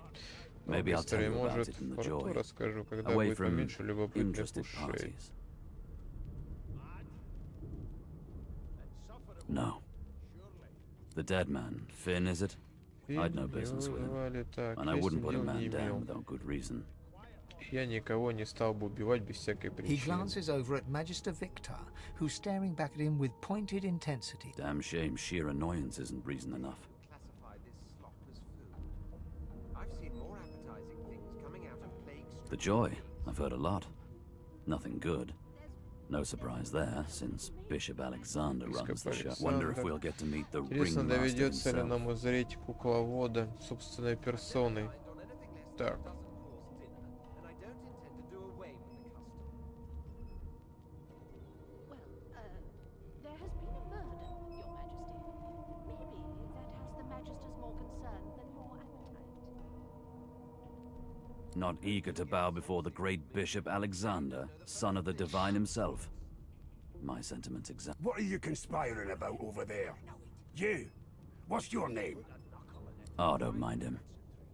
[SPEAKER 7] Maybe I'll tell
[SPEAKER 1] История,
[SPEAKER 7] you about
[SPEAKER 1] может,
[SPEAKER 7] it in the
[SPEAKER 1] потом
[SPEAKER 7] joy.
[SPEAKER 1] расскажу, когда
[SPEAKER 7] Away
[SPEAKER 1] будет
[SPEAKER 7] from
[SPEAKER 1] поменьше любопытных
[SPEAKER 7] interested
[SPEAKER 1] ушей.
[SPEAKER 7] parties. No. The dead man, Finn, is it? I'd no business with him.
[SPEAKER 1] Звали так,
[SPEAKER 7] And I
[SPEAKER 1] я с
[SPEAKER 7] wouldn't
[SPEAKER 1] ним
[SPEAKER 7] put a
[SPEAKER 1] дел не
[SPEAKER 7] man down
[SPEAKER 1] имел.
[SPEAKER 7] without good reason.
[SPEAKER 1] Я никого не стал бы убивать без всякой
[SPEAKER 4] He
[SPEAKER 1] причины.
[SPEAKER 4] glances over at Magister Victor, who's staring back at him with pointed intensity.
[SPEAKER 7] Damn shame sheer annoyance isn't reason enough.
[SPEAKER 10] Classify this slop as food. I've seen more appetizing things coming out of plague
[SPEAKER 7] The joy, I've heard a lot. Nothing good. No surprise there, since Bishop Alexander runs the show. Wonder if we'll get to meet the
[SPEAKER 1] Интересно,
[SPEAKER 7] ringmaster
[SPEAKER 1] доведется ли
[SPEAKER 7] himself.
[SPEAKER 1] нам узреть кукловода собственной персоной. Так,
[SPEAKER 11] Well, there has been a murder, Your Majesty. Maybe that has the Magisters more concerned than your appetite.
[SPEAKER 7] Not eager to bow before the great Bishop Alexander, son of the divine himself. My sentiments exact.
[SPEAKER 9] What are you conspiring about over there? You? What's your name?
[SPEAKER 7] Oh, don't mind him.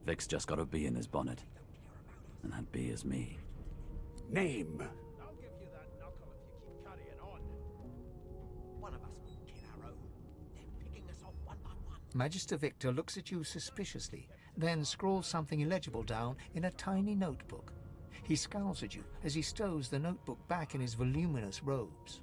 [SPEAKER 7] Vic's just got a bee in his bonnet. And that bee is me.
[SPEAKER 9] Name?
[SPEAKER 10] I'll give you that knuckle if you keep carrying on.
[SPEAKER 2] One of us wouldn't kill our own. They're picking us off one by one.
[SPEAKER 4] Magister Victor looks at you suspiciously, then scrawls something illegible down in a tiny notebook. He scowls at you as he stows the notebook back in his voluminous robes.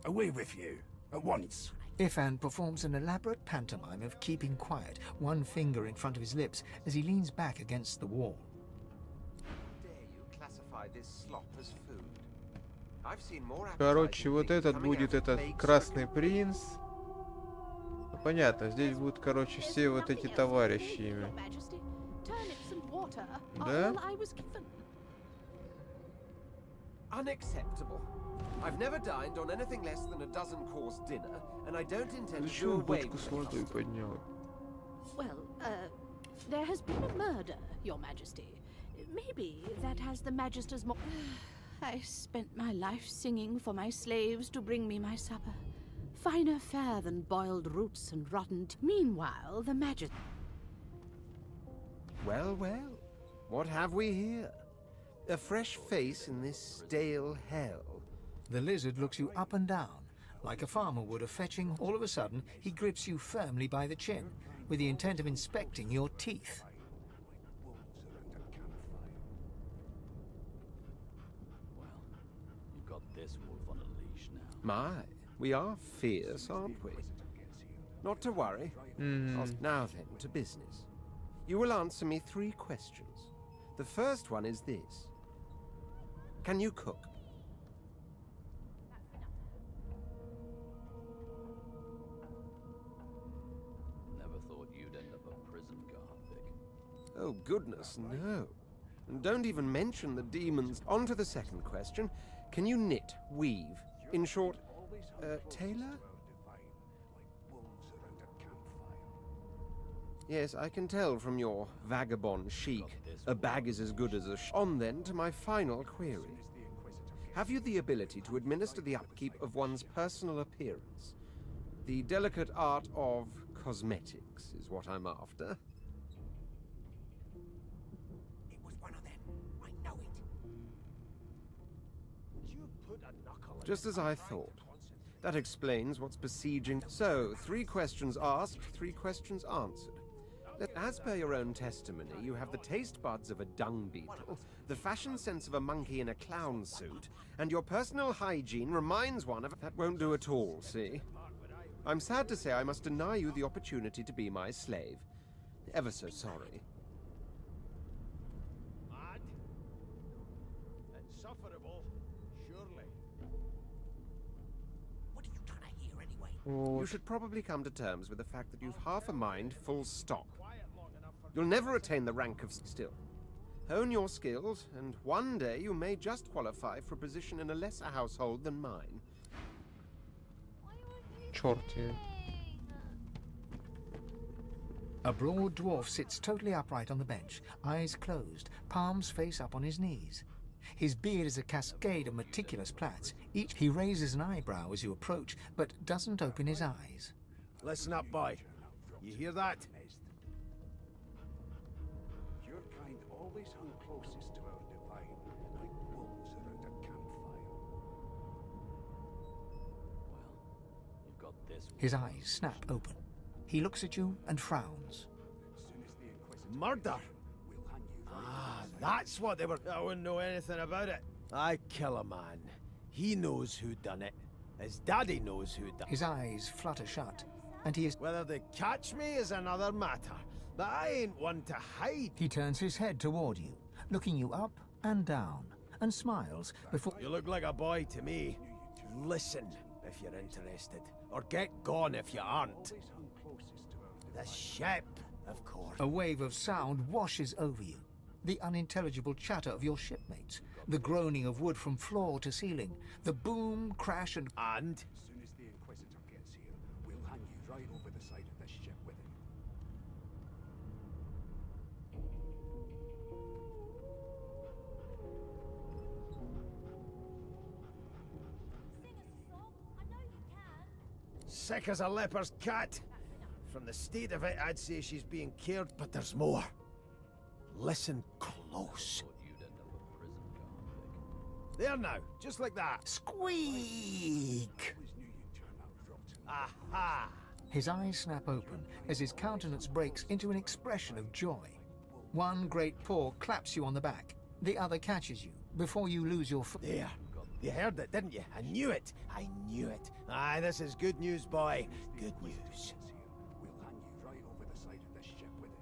[SPEAKER 9] Away with you. At once.
[SPEAKER 4] Ifan performs an elaborate pantomime of keeping quiet, one finger in front of his lips as he leans back against the wall.
[SPEAKER 10] Dare you classify this slop as food? I've seen more
[SPEAKER 1] Короче,
[SPEAKER 10] appetizing
[SPEAKER 1] вот
[SPEAKER 10] things
[SPEAKER 1] этот
[SPEAKER 10] coming
[SPEAKER 1] будет
[SPEAKER 10] out of
[SPEAKER 1] этот
[SPEAKER 10] plague
[SPEAKER 1] красный
[SPEAKER 10] circuit.
[SPEAKER 1] принц. Ну, понятно, здесь будут, короче, все вот эти товарищи. Да?
[SPEAKER 10] Unacceptable. I've never dined on anything less than a dozen-course dinner, and I don't intend to do
[SPEAKER 1] Зачем
[SPEAKER 10] away
[SPEAKER 1] бочку
[SPEAKER 10] with
[SPEAKER 1] с
[SPEAKER 10] the
[SPEAKER 1] водой
[SPEAKER 10] custom.
[SPEAKER 1] поднял?
[SPEAKER 5] Well, there has been a murder, Your Majesty. Maybe that has the Magister's more. I spent my life singing for my slaves to bring me my supper. Finer fare than boiled roots and rotten Meanwhile, the Magister.
[SPEAKER 10] Well, well. What have we here? A fresh face in this stale hell.
[SPEAKER 4] The lizard looks you up and down, like a farmer would a fetching. All of a sudden, he grips you firmly by the chin, with the intent of inspecting your teeth.
[SPEAKER 7] Well, you've got this wolf on a leash now.
[SPEAKER 10] My, we are fierce, aren't we? Not to worry. Now then, to business. You will answer me 3 questions. The first one is this. Can you cook?
[SPEAKER 7] Never thought you'd end up a prison guard, Vic.
[SPEAKER 10] Oh, goodness, no. And don't even mention the demons. On to the second question. Can you knit, weave? In short, tailor? Yes, I can tell from your vagabond chic. A bag is as good as a On then to my final query. Have you the ability to administer the upkeep of one's personal appearance? The delicate art of cosmetics is what I'm after.
[SPEAKER 2] It was one of them. I know it.
[SPEAKER 10] Just as I thought. That explains what's besieging. So, 3 questions asked, 3 questions answered. As per your own testimony, you have the taste buds of a dung beetle, the fashion sense of a monkey in a clown suit, and your personal hygiene reminds one of... That won't do at all, see? I'm sad to say I must deny you the opportunity to be my slave. Ever so sorry.
[SPEAKER 3] Mad? Insufferable, surely.
[SPEAKER 2] What are you trying to hear anyway?
[SPEAKER 10] You should probably come to terms with the fact that you've half a mind, full stop. You'll never attain the rank of still. Hone your skills, and one day you may just qualify for a position in a lesser household than mine.
[SPEAKER 1] Черт ее.
[SPEAKER 4] A broad dwarf sits totally upright on the bench, eyes closed, palms face up on his knees. His beard is a cascade of meticulous plaits. Each he raises an eyebrow as you approach, but doesn't open his eyes.
[SPEAKER 3] Listen up, boy. You hear that?
[SPEAKER 9] Your kind always hung closest to our divine, like wolves around a campfire.
[SPEAKER 7] Well, you've got this wolf.
[SPEAKER 4] His eyes snap open. He looks at you and frowns.
[SPEAKER 3] Murder? Ah, that's what they were. I wouldn't know anything about it. I kill a man. He knows who done it. His daddy knows who done it.
[SPEAKER 4] His eyes flutter shut, and he is...
[SPEAKER 3] Whether they catch me is another matter. But I ain't one to hide.
[SPEAKER 4] He turns his head toward you, looking you up and down, and smiles before...
[SPEAKER 3] You look like a boy to me. Listen if you're interested, or get gone if you aren't. The ship, of course.
[SPEAKER 4] A wave of sound washes over you. The unintelligible chatter of your shipmates, the groaning of wood from floor to ceiling, the boom, crash, and...
[SPEAKER 3] And?
[SPEAKER 9] As soon as the Inquisitor gets here, we'll hang you right over the side of this ship with him.
[SPEAKER 3] Sick as a leper's cat. From the state of it, I'd say she's being cared, but there's more. Listen close.
[SPEAKER 7] Thought you'd end up a prison guard, Vic.
[SPEAKER 3] There now, just like that. Squeak! Aha!
[SPEAKER 4] His eyes snap open as his countenance breaks into an expression of joy. One great paw claps you on the back. The other catches you before you lose your foot.
[SPEAKER 3] There.
[SPEAKER 12] You heard it, didn't you? I knew it. I knew it. Aye, this is good news, boy. Good news.
[SPEAKER 9] We'll hang you right over the side of this ship with it.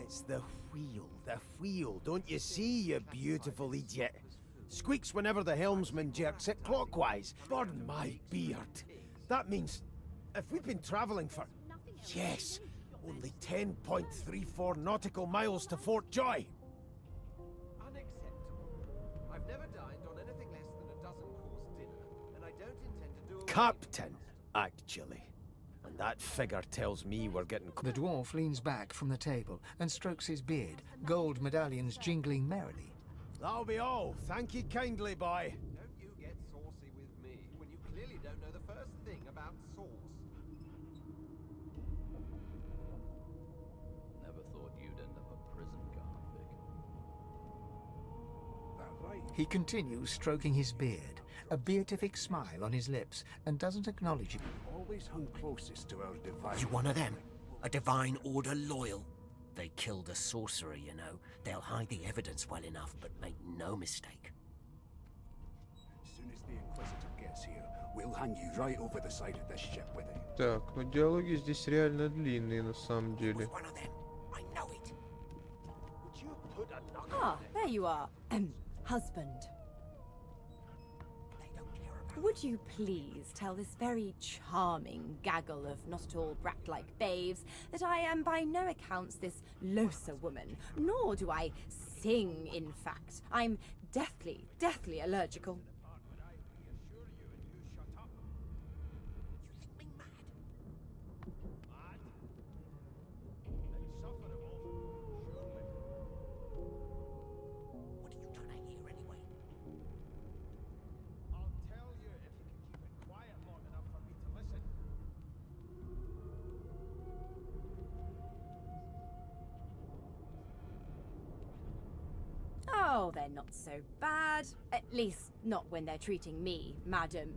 [SPEAKER 12] It's the wheel, the wheel. Don't you see, you beautiful idiot? Squeaks whenever the helmsman jerks it clockwise. Burn my beard. That means if we've been travelling for, yes, only 10.34 nautical miles to Fort Joy.
[SPEAKER 10] Unacceptable. I've never dined on anything less than a dozen-course dinner, and I don't intend to do...
[SPEAKER 12] Captain, actually. And that figure tells me we're getting...
[SPEAKER 4] The dwarf leans back from the table and strokes his beard, gold medallions jingling merrily.
[SPEAKER 12] That'll be all. Thank you kindly, boy.
[SPEAKER 10] Don't you get saucy with me when you clearly don't know the first thing about sauce.
[SPEAKER 7] Never thought you'd end up a prison convict.
[SPEAKER 9] That right?
[SPEAKER 4] He continues stroking his beard, a beatific smile on his lips, and doesn't acknowledge you.
[SPEAKER 9] Always hung closest to our divine...
[SPEAKER 2] You one of them? A divine order loyal? They killed a sorcerer, you know. They'll hide the evidence well enough, but make no mistake.
[SPEAKER 9] As soon as the Inquisitor gets here, we'll hang you right over the side of this ship with it.
[SPEAKER 1] Так, ну диалоги здесь реально длинные на самом деле.
[SPEAKER 2] One of them. I know it.
[SPEAKER 12] Would you put a knuckle...
[SPEAKER 8] Ah, there you are. Husband.
[SPEAKER 2] They don't care about...
[SPEAKER 8] Would you please tell this very charming gaggle of not at all brat-like babes that I am by no accounts this loser woman, nor do I sing, in fact. I'm deathly, deathly allergical.
[SPEAKER 2] What are you trying to hear anyway?
[SPEAKER 12] I'll tell you if you can keep it quiet long enough for me to listen.
[SPEAKER 8] Oh, they're not so bad. At least not when they're treating me, Madame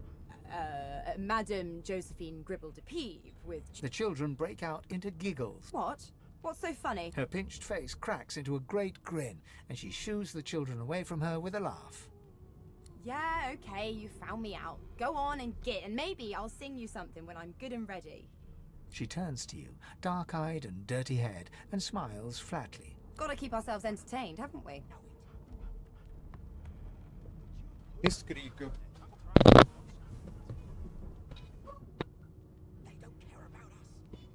[SPEAKER 8] Josephine Gribble de Peeve, with...
[SPEAKER 4] The children break out into giggles.
[SPEAKER 8] What? What's so funny?
[SPEAKER 4] Her pinched face cracks into a great grin, and she shoos the children away from her with a laugh.
[SPEAKER 8] Yeah, okay, you found me out. Go on and get, and maybe I'll sing you something when I'm good and ready.
[SPEAKER 4] She turns to you, dark-eyed and dirty-haired, and smiles flatly.
[SPEAKER 8] Gotta keep ourselves entertained, haven't we?
[SPEAKER 1] Без криков.
[SPEAKER 2] They don't care about us.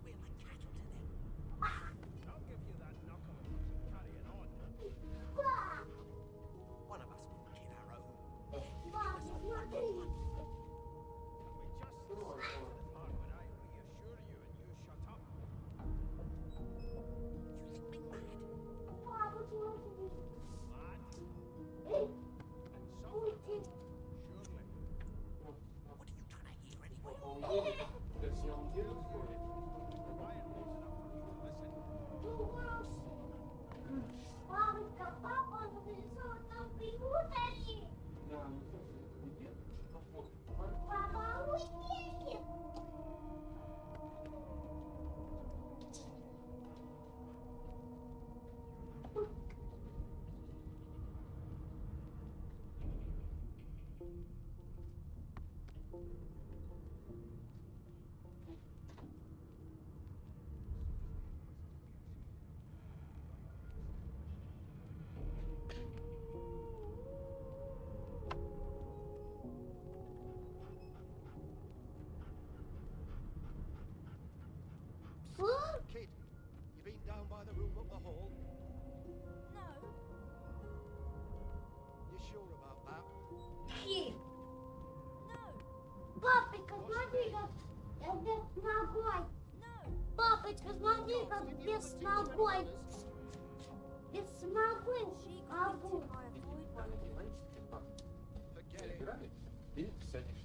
[SPEAKER 2] We're like cattle to them.
[SPEAKER 12] I'll give you that knuckle if you keep carrying on.
[SPEAKER 2] One of us will kill our own.
[SPEAKER 12] Can we just skip to the part where I reassure you and you shut up?
[SPEAKER 2] You think me mad?
[SPEAKER 12] Mad? And something? Surely.
[SPEAKER 2] What are you trying to hear anyway?
[SPEAKER 12] Kid, you been down by the room up the hall?
[SPEAKER 11] No.
[SPEAKER 12] You sure about that?
[SPEAKER 11] No.
[SPEAKER 13] Папочка, смотри, как без ногой. Папочка, смотри, как без ногой. Без ногой. Абу.
[SPEAKER 1] Играй, и сядешь.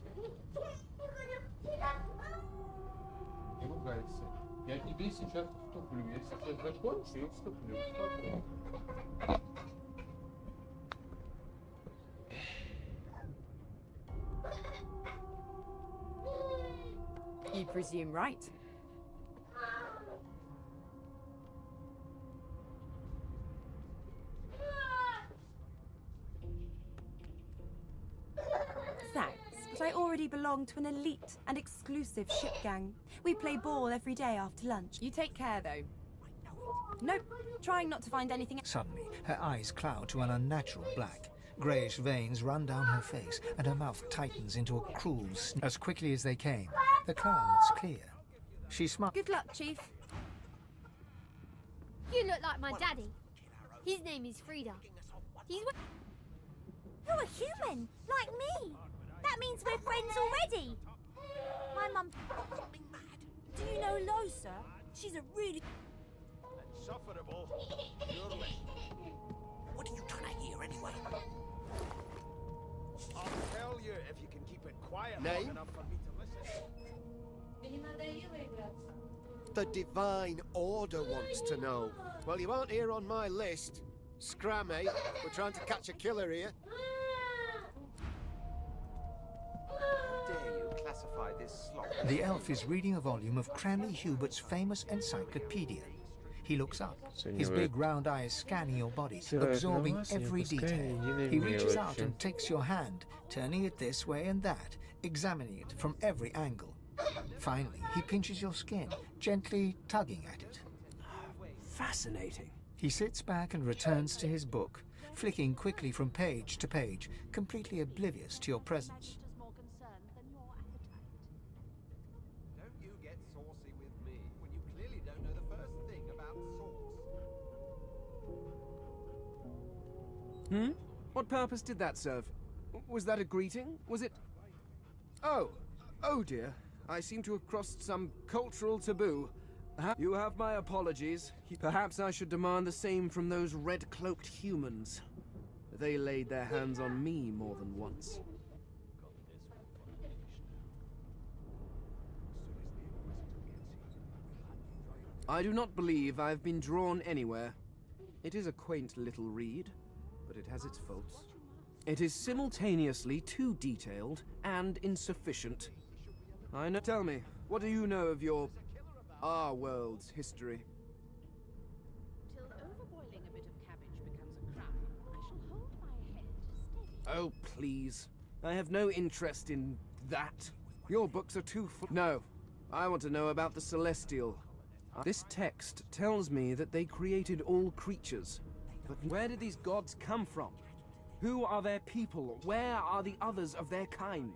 [SPEAKER 1] Не ругайся. Я тебе сейчас вступлю. Я сейчас закончу и вступлю.
[SPEAKER 8] You presume right.
[SPEAKER 14] Thanks, but I already belong to an elite and exclusive ship gang. We play ball every day after lunch.
[SPEAKER 8] You take care, though.
[SPEAKER 14] Nope, trying not to find anything.
[SPEAKER 4] Suddenly, her eyes cloud to an unnatural black. Greyish veins run down her face, and her mouth tightens into a cruel snarl. As quickly as they came, the clouds clear. She smiles.
[SPEAKER 14] Good luck, Chief.
[SPEAKER 13] You look like my daddy. His name is Frida. He's... You're a human, like me. That means we're friends already. My mum... Do you know Lo, sir? She's a really...
[SPEAKER 12] Insufferable.
[SPEAKER 2] What are you trying to hear anyway?
[SPEAKER 12] I'll tell you if you can keep it quiet long
[SPEAKER 10] Name?
[SPEAKER 12] enough for me to listen.
[SPEAKER 10] The Divine Order wants to know. Well, you aren't here on my list. Scram, eh? We're trying to catch a killer here.
[SPEAKER 12] Dare you classify this slop?
[SPEAKER 4] The elf is reading a volume of Cranley Hubert's famous encyclopedia. He looks up, his big round eyes scanning your body, absorbing every detail. He reaches out and takes your hand, turning it this way and that, examining it from every angle. Finally, he pinches your skin, gently tugging at it.
[SPEAKER 12] Fascinating.
[SPEAKER 4] He sits back and returns to his book, flicking quickly from page to page, completely oblivious to your presence.
[SPEAKER 11] Majester's more concerned than your appetite.
[SPEAKER 10] Don't you get saucy with me when you clearly don't know the first thing about sauce.
[SPEAKER 12] What purpose did that serve? Was that a greeting? Was it... Oh dear. I seem to have crossed some cultural taboo. You have my apologies. Perhaps I should demand the same from those red-cloaked humans. They laid their hands on me more than once. I do not believe I've been drawn anywhere. It is a quaint little read, but it has its faults. It is simultaneously too detailed and insufficient. I know. Tell me, what do you know of our world's history?
[SPEAKER 11] Till overboiling a bit of cabbage becomes a crime, I shall hold my head steady.
[SPEAKER 12] Oh, please. I have no interest in that. Your books are too full. No, I want to know about the Celestial. This text tells me that they created all creatures. But where did these gods come from? Who are their people? Where are the others of their kind?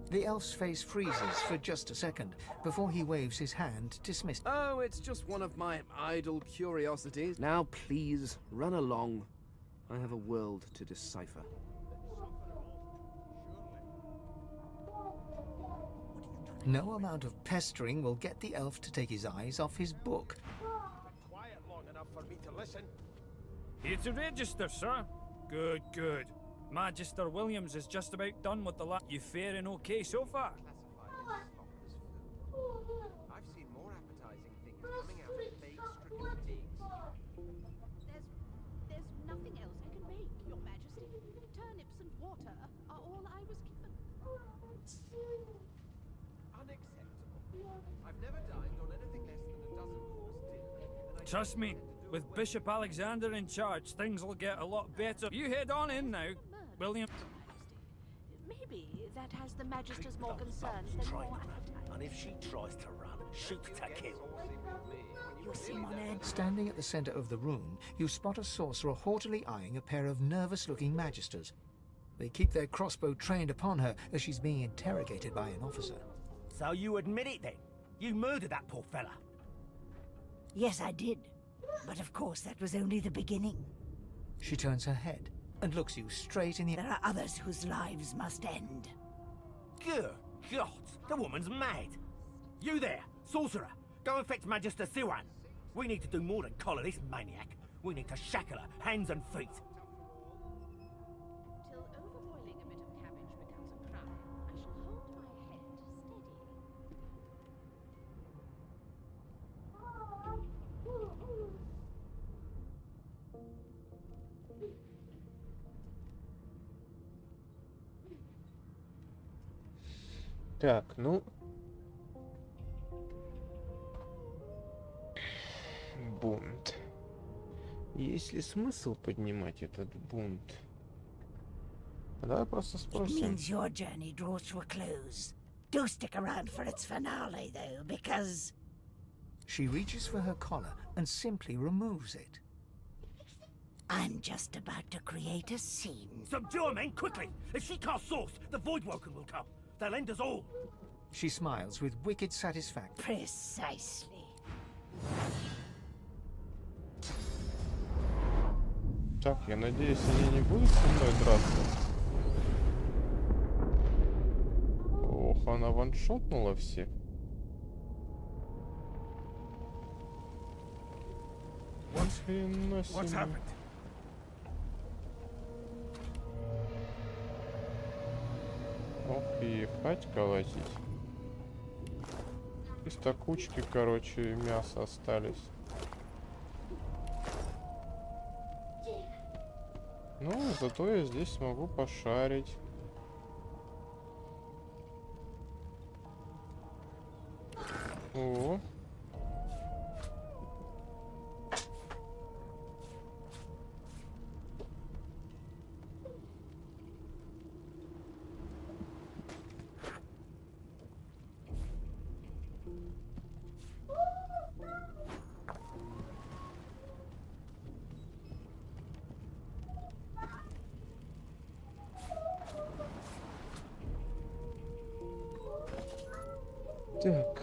[SPEAKER 4] The elf's face freezes for just a second before he waves his hand, dismissed.
[SPEAKER 12] Oh, it's just one of my idle curiosities. Now, please, run along. I have a world to decipher.
[SPEAKER 4] No amount of pestering will get the elf to take his eyes off his book.
[SPEAKER 12] Quiet long enough for me to listen.
[SPEAKER 15] Here to register, sir. Good, good. Magister Williams is just about done with the You faring okay so far?
[SPEAKER 10] I've seen more appetizing things coming out of plague-stricken pigs.
[SPEAKER 11] There's nothing else I can make, Your Majesty. Turnips and water are all I was given.
[SPEAKER 10] Unacceptable. I've never dined on anything less than a dozen course dinner.
[SPEAKER 15] Trust me, with Bishop Alexander in charge, things will get a lot better. You head on in now, William.
[SPEAKER 11] Maybe that has the Magister's more concern than your appetite.
[SPEAKER 12] And if she tries to run, shoot to kill.
[SPEAKER 2] You see my name?
[SPEAKER 4] Standing at the center of the room, you spot a sorcerer haughtily eyeing a pair of nervous-looking magisters. They keep their crossbow trained upon her as she's being interrogated by an officer.
[SPEAKER 12] So you admit it then? You murdered that poor fella?
[SPEAKER 2] Yes, I did. But of course, that was only the beginning.
[SPEAKER 4] She turns her head and looks you straight in the...
[SPEAKER 2] There are others whose lives must end.
[SPEAKER 12] Good God, the woman's mad. You there, sorcerer, go and fetch Magister Siwan. We need to do more than collar this maniac. We need to shackle her, hands and feet.
[SPEAKER 11] Till overboiling a bit of cabbage becomes a crime, I shall hold my head steady.
[SPEAKER 1] Так, ну... Бунт. Есть ли смысл поднимать этот бунт? Давай просто
[SPEAKER 2] It
[SPEAKER 1] спросим.
[SPEAKER 2] means your journey draws to a close. Do stick around for its finale, though, because...
[SPEAKER 4] She reaches for her collar and simply removes it.
[SPEAKER 2] I'm just about to create a scene.
[SPEAKER 12] Subdue her, men, quickly! If she casts source, the Voidwoken will come. They'll end us all.
[SPEAKER 4] She smiles with wicked satisfaction.
[SPEAKER 2] Precisely.
[SPEAKER 1] Так, я надеюсь, они не будут со мной драться. Ох, она ваншотнула всех.
[SPEAKER 9] What's happened?
[SPEAKER 1] Ох, и ебать колотить. Чисто кучки, короче, мяса остались. Ну, зато я здесь смогу пошарить. О. Так.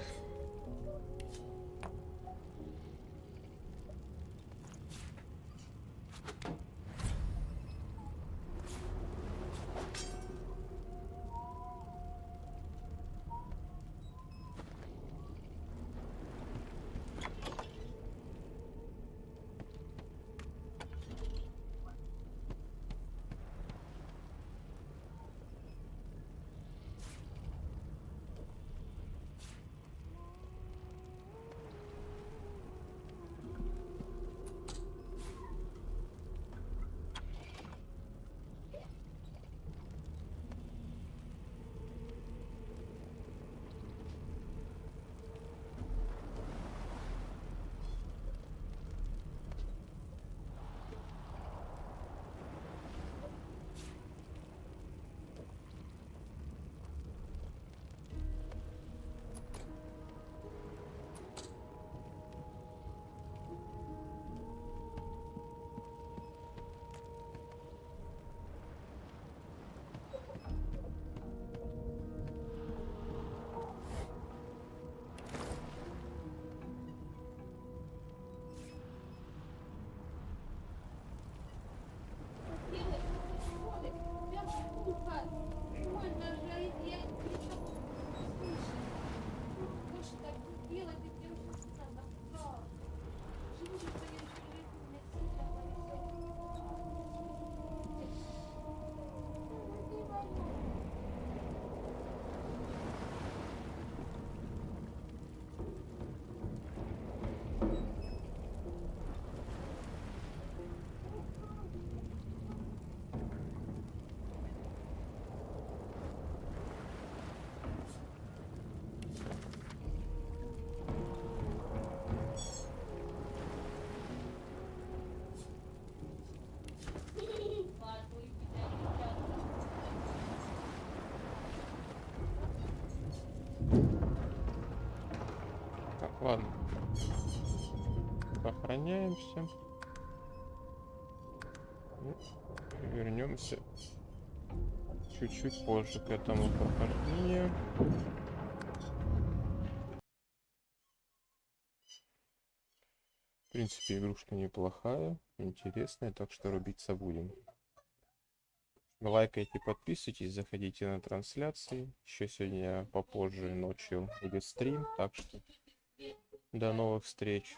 [SPEAKER 1] Так, ладно. Сохраняемся. Вернемся чуть-чуть позже к этому прохождению. В принципе, игрушка неплохая, интересная, так что рубиться будем. Лайкайте, подписывайтесь, заходите на трансляции. Еще сегодня попозже ночью будет стрим, так что до новых встреч.